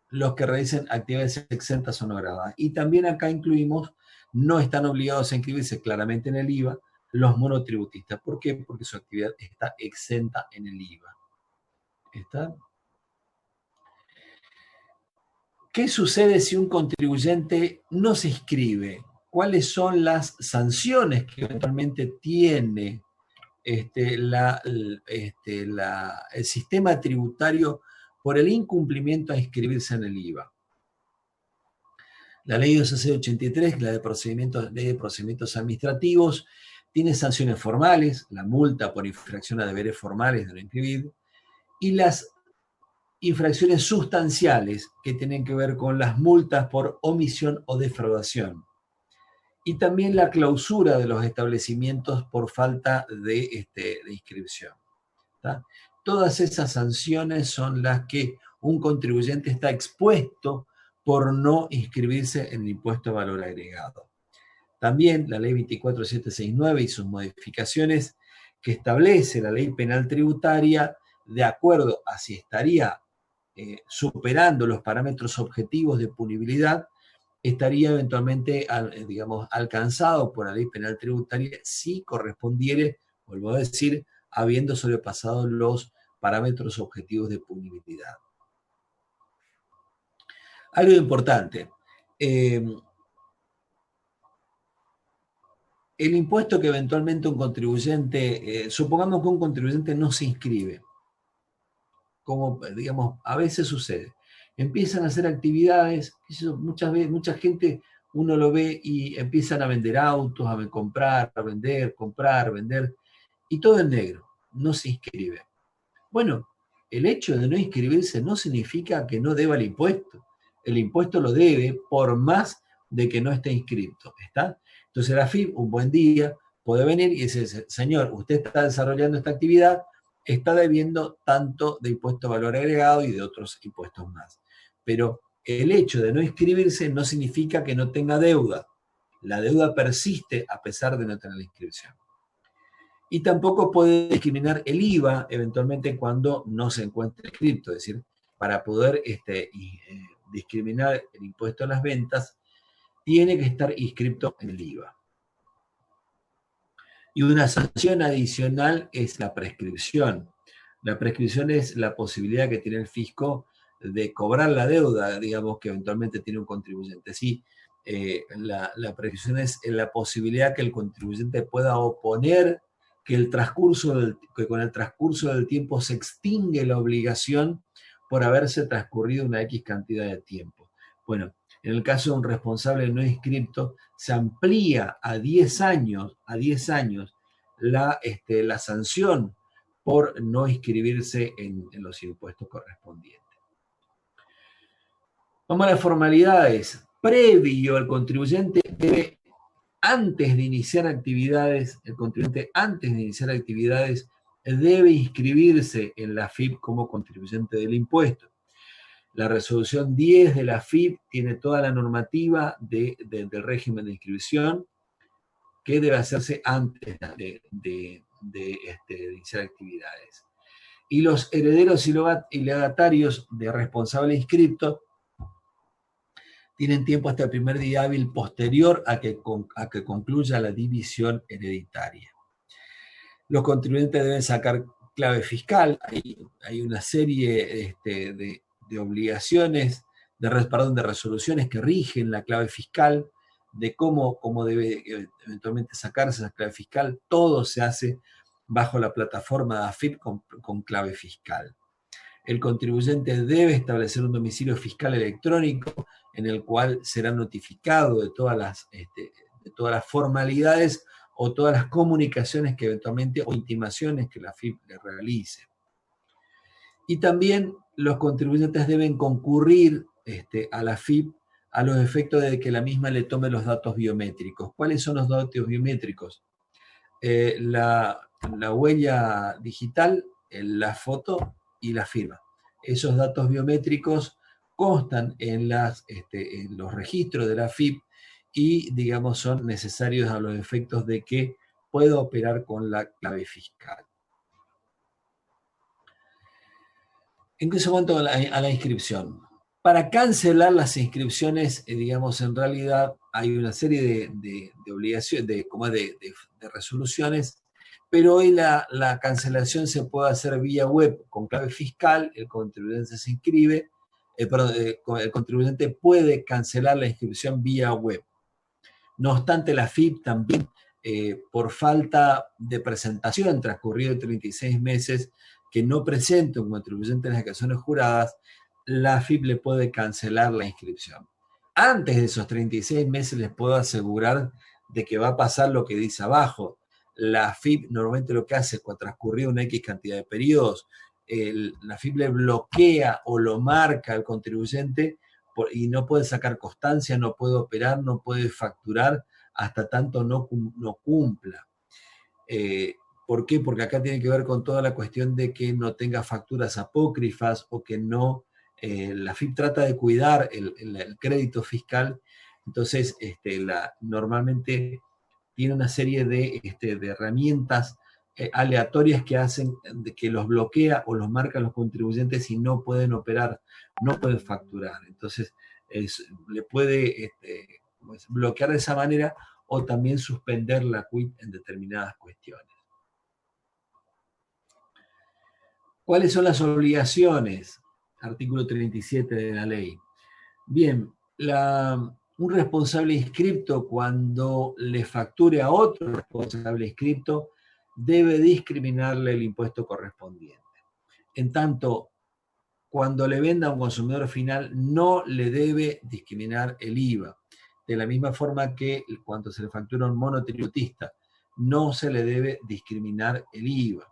los que realicen actividades exentas o no gravadas. Y también acá incluimos, no están obligados a inscribirse claramente en el IVA, los monotributistas. ¿Por qué? Porque su actividad está exenta en el IVA. ¿Está? ¿Qué sucede si un contribuyente no se inscribe? ¿Cuáles son las sanciones que eventualmente tiene el sistema tributario por el incumplimiento a inscribirse en el IVA? La ley 1283, la ley de procedimientos administrativos, tiene sanciones formales, la multa por infracción a deberes formales de no inscribir, y las infracciones sustanciales que tienen que ver con las multas por omisión o defraudación. Y también la clausura de los establecimientos por falta de inscripción. ¿Tá? Todas esas sanciones son las que un contribuyente está expuesto por no inscribirse en el impuesto de valor agregado. También la ley 24769 y sus modificaciones que establece la ley penal tributaria de acuerdo a si estaría superando los parámetros objetivos de punibilidad, estaría eventualmente, digamos, alcanzado por la ley penal tributaria si correspondiere, vuelvo a decir, habiendo sobrepasado los parámetros objetivos de punibilidad. Algo importante. El impuesto que eventualmente un contribuyente, supongamos que un contribuyente no se inscribe, como digamos, a veces sucede. Empiezan a hacer actividades, mucha gente uno lo ve y empiezan a vender autos, a comprar, vender, y todo en negro, no se inscribe. Bueno, el hecho de no inscribirse no significa que no deba el impuesto. El impuesto lo debe por más de que no esté inscrito, ¿está? Entonces la AFIP, un buen día, puede venir y decir, señor, usted está desarrollando esta actividad, está debiendo tanto de impuesto de valor agregado y de otros impuestos más. Pero el hecho de no inscribirse no significa que no tenga deuda. La deuda persiste a pesar de no tener la inscripción. Y tampoco puede discriminar el IVA eventualmente cuando no se encuentre inscrito. Es decir, para poder discriminar el impuesto a las ventas, tiene que estar inscrito en el IVA. Y una sanción adicional es la prescripción. La prescripción es la posibilidad que tiene el fisco de cobrar la deuda, digamos, que eventualmente tiene un contribuyente. Sí, la prescripción es la posibilidad que el contribuyente pueda oponer que con el transcurso del tiempo se extingue la obligación por haberse transcurrido una X cantidad de tiempo. Bueno, en el caso de un responsable no inscripto, se amplía a 10 años, la sanción por no inscribirse en los impuestos correspondientes. Vamos a las formalidades. Previo al contribuyente debe, antes de iniciar actividades, debe inscribirse en la AFIP como contribuyente del impuesto. La resolución 10 de la AFIP tiene toda la normativa del régimen de inscripción que debe hacerse antes de iniciar actividades. Y los herederos y legatarios de responsable inscripto tienen tiempo hasta el primer día hábil posterior a que concluya la división hereditaria. Los contribuyentes deben sacar clave fiscal. Hay una serie de obligaciones, de resoluciones que rigen la clave fiscal, de cómo debe eventualmente sacarse esa clave fiscal. Todo se hace bajo la plataforma de AFIP con clave fiscal. El contribuyente debe establecer un domicilio fiscal electrónico en el cual será notificado de todas las formalidades o todas las comunicaciones que eventualmente o intimaciones que la FIP le realice. Y también los contribuyentes deben concurrir a la FIP a los efectos de que la misma le tome los datos biométricos. ¿Cuáles son los datos biométricos? La huella digital, la foto y la firma. Esos datos biométricos constan en los registros de la FIP y, digamos, son necesarios a los efectos de que pueda operar con la clave fiscal. En cuanto a la inscripción. Para cancelar las inscripciones, digamos, en realidad hay una serie de obligaciones, de resoluciones, pero hoy la cancelación se puede hacer vía web con clave fiscal, el contribuyente se inscribe, el contribuyente puede cancelar la inscripción vía web. No obstante, la FIP también, por falta de presentación, transcurrido 36 meses, que no presente un contribuyente en las declaraciones juradas, la FIP le puede cancelar la inscripción. Antes de esos 36 meses les puedo asegurar de que va a pasar lo que dice abajo. La FIP normalmente lo que hace es cuando transcurrió una X cantidad de periodos, la FIP le bloquea o lo marca al contribuyente y no puede sacar constancia, no puede operar, no puede facturar hasta tanto no cumpla. ¿Por qué? Porque acá tiene que ver con toda la cuestión de que no tenga facturas apócrifas o que no, la FIP trata de cuidar el crédito fiscal, entonces normalmente tiene una serie de herramientas aleatorias que hacen que los bloquea o los marca a los contribuyentes y no pueden operar, no pueden facturar. Entonces, le puede bloquear de esa manera o también suspender la quit en determinadas cuestiones. ¿Cuáles son las obligaciones? Artículo 37 de la ley. Bien, un responsable inscripto, cuando le facture a otro responsable inscripto, debe discriminarle el impuesto correspondiente. En tanto, cuando le venda a un consumidor final, no le debe discriminar el IVA. De la misma forma que cuando se le factura a un monotributista, no se le debe discriminar el IVA.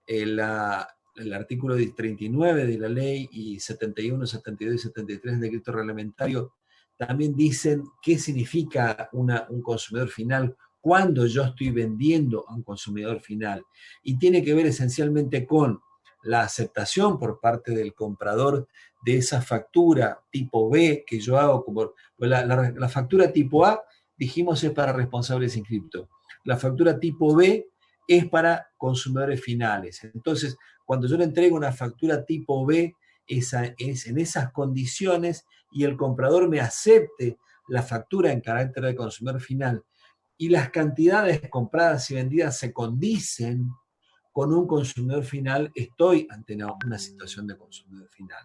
El artículo 39 de la ley y 71, 72 y 73 del decreto reglamentario también dicen qué significa un consumidor final cuando yo estoy vendiendo a un consumidor final. Y tiene que ver esencialmente con la aceptación por parte del comprador de esa factura tipo B que yo hago. La factura tipo A, dijimos, es para responsables inscriptos. La factura tipo B es para consumidores finales. Entonces, cuando yo le entrego una factura tipo B, es en esas condiciones y el comprador me acepte la factura en carácter de consumidor final y las cantidades compradas y vendidas se condicen con un consumidor final, estoy ante una situación de consumidor final.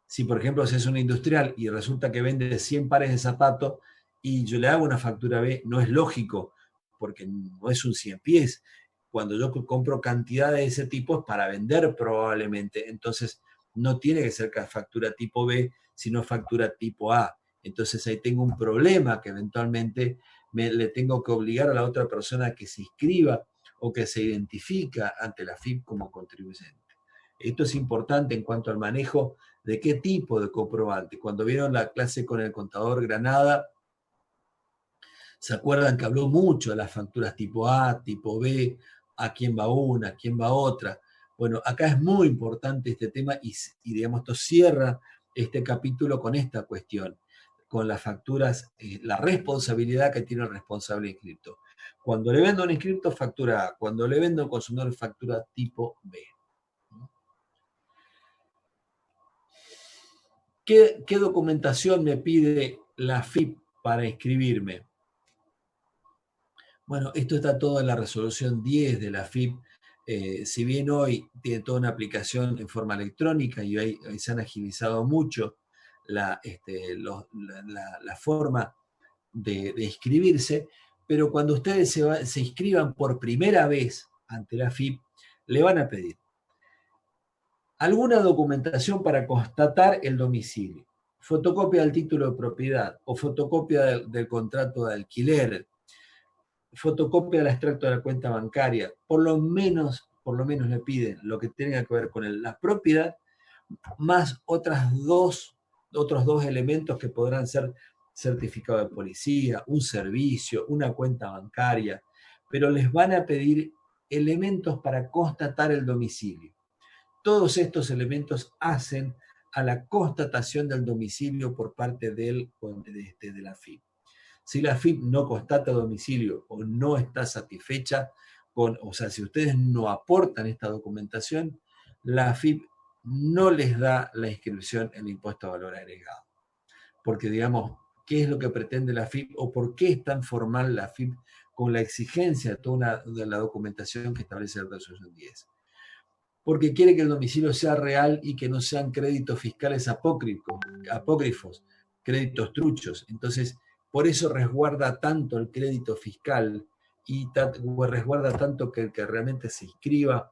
Si, por ejemplo, si es un industrial y resulta que vende 100 pares de zapatos y yo le hago una factura B, no es lógico, porque no es un 100 pies. Cuando yo compro cantidad de ese tipo es para vender probablemente. Entonces, no tiene que ser factura tipo B, sino factura tipo A. Entonces, ahí tengo un problema que eventualmente le tengo que obligar a la otra persona que se inscriba o que se identifica ante la FIP como contribuyente. Esto es importante en cuanto al manejo de qué tipo de comprobante. Cuando vieron la clase con el contador Granada, ¿se acuerdan que habló mucho de las facturas tipo A, tipo B, a quién va una, a quién va otra? Bueno, acá es muy importante este tema y digamos, esto cierra este capítulo con esta cuestión, con las facturas, la responsabilidad que tiene el responsable inscripto. Cuando le vendo un inscripto, factura A. Cuando le vendo a un consumidor, factura tipo B. ¿Qué documentación me pide la FIP para inscribirme? Bueno, esto está todo en la resolución 10 de la FIP. Si bien hoy tiene toda una aplicación en forma electrónica y hoy se han agilizado mucho la forma de inscribirse, pero cuando ustedes se inscriban por primera vez ante la FIP, le van a pedir alguna documentación para constatar el domicilio, fotocopia del título de propiedad o fotocopia del contrato de alquiler, fotocopia del extracto de la cuenta bancaria, por lo menos le piden lo que tenga que ver con la propiedad, más otros dos elementos que podrán ser certificado de policía, un servicio, una cuenta bancaria, pero les van a pedir elementos para constatar el domicilio. Todos estos elementos hacen a la constatación del domicilio por parte de la FIP. Si la FIP no constata domicilio o no está satisfecha o sea, si ustedes no aportan esta documentación, la FIP no les da la inscripción en el impuesto a valor agregado. Porque, digamos, ¿qué es lo que pretende la FIP o por qué es tan formal la FIP con la exigencia de la documentación que establece la resolución 10? Porque quiere que el domicilio sea real y que no sean créditos fiscales apócrifos, créditos truchos. Entonces, por eso resguarda tanto el crédito fiscal y resguarda tanto que el que realmente se inscriba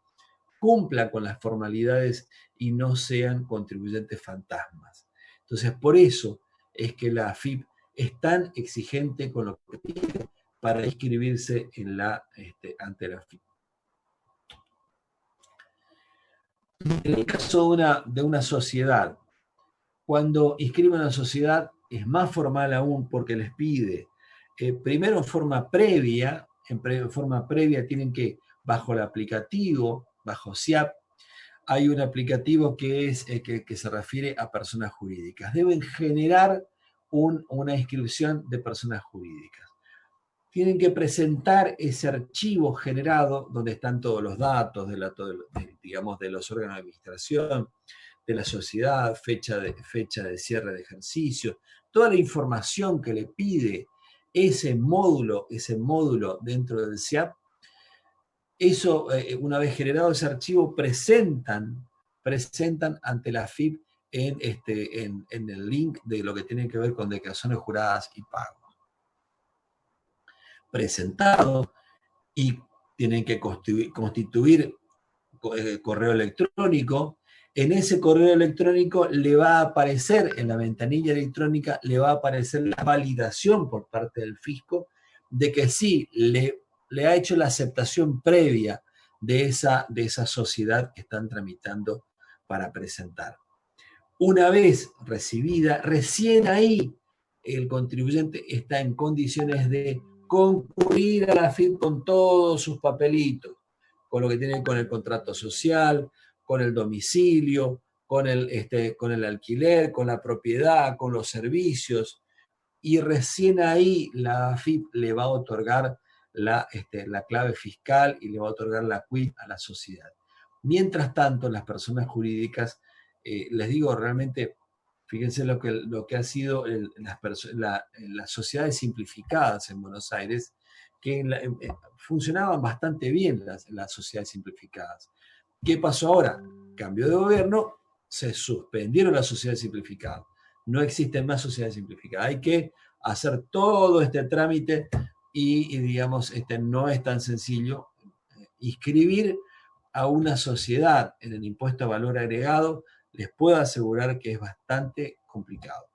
cumpla con las formalidades y no sean contribuyentes fantasmas. Entonces, por eso es que la AFIP es tan exigente con lo que pide para inscribirse ante la AFIP. En el caso de una sociedad, cuando inscriben a la sociedad es más formal aún porque les pide, primero en forma previa tienen que, bajo el aplicativo, bajo SIAP, hay un aplicativo que se refiere a personas jurídicas. Deben generar una inscripción de personas jurídicas. Tienen que presentar ese archivo generado donde están todos los datos digamos, de los órganos de administración, de la sociedad, fecha de cierre de ejercicio, toda la información que le pide ese módulo dentro del SIAP. Eso, una vez generado ese archivo, presentan ante la FIP en el link de lo que tiene que ver con declaraciones juradas y pagos. Presentado, y tienen que constituir correo electrónico. En ese correo electrónico le va a aparecer, en la ventanilla electrónica, le va a aparecer la validación por parte del fisco de que sí, le ha hecho la aceptación previa de esa sociedad que están tramitando para presentar. Una vez recibida, recién ahí el contribuyente está en condiciones de concurrir a la FIP con todos sus papelitos, con lo que tiene con el contrato social, con el domicilio, con el alquiler, con la propiedad, con los servicios, y recién ahí la FIP le va a otorgar la clave fiscal y le va a otorgar la QUIC a la sociedad. Mientras tanto, las personas jurídicas, les digo realmente, fíjense lo que ha sido las sociedades simplificadas en Buenos Aires, que funcionaban bastante bien las sociedades simplificadas. ¿Qué pasó ahora? Cambio de gobierno, se suspendieron las sociedades simplificadas. No existen más sociedades simplificadas. Hay que hacer todo este trámite y digamos, no es tan sencillo. Inscribir a una sociedad en el impuesto a valor agregado, les puedo asegurar que es bastante complicado.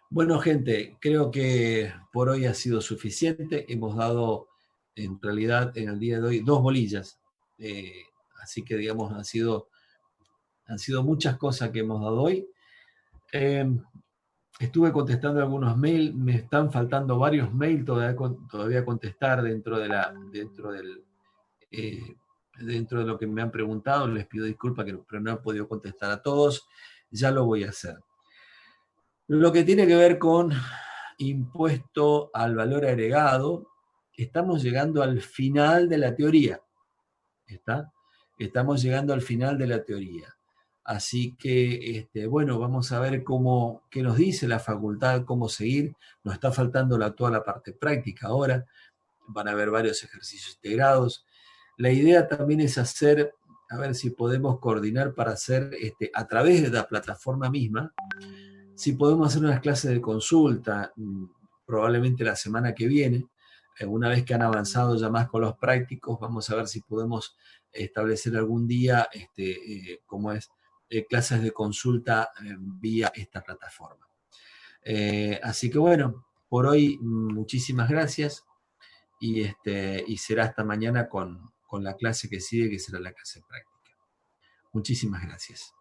Bueno, gente, creo que por hoy ha sido suficiente. Hemos dado, en realidad, en el día de hoy, 2 bolillas. Así que, digamos, han sido muchas cosas que hemos dado hoy. Estuve contestando algunos mails, me están faltando varios mails todavía contestar dentro de lo que me han preguntado. Les pido disculpas, pero no he podido contestar a todos. Ya lo voy a hacer. Lo que tiene que ver con impuesto al valor agregado, estamos llegando al final de la teoría. Estamos llegando al final de la teoría. Así que, bueno, vamos a ver qué nos dice la facultad, cómo seguir. Nos está faltando toda la parte práctica ahora. Van a haber varios ejercicios integrados. La idea también es a ver si podemos coordinar para hacer, a través de la plataforma misma, si podemos hacer unas clases de consulta, probablemente la semana que viene. Una vez que han avanzado ya más con los prácticos, vamos a ver si podemos establecer algún día, clases de consulta vía esta plataforma. Así que bueno, por hoy, muchísimas gracias y será hasta mañana con la clase que sigue, que será la clase práctica. Muchísimas gracias.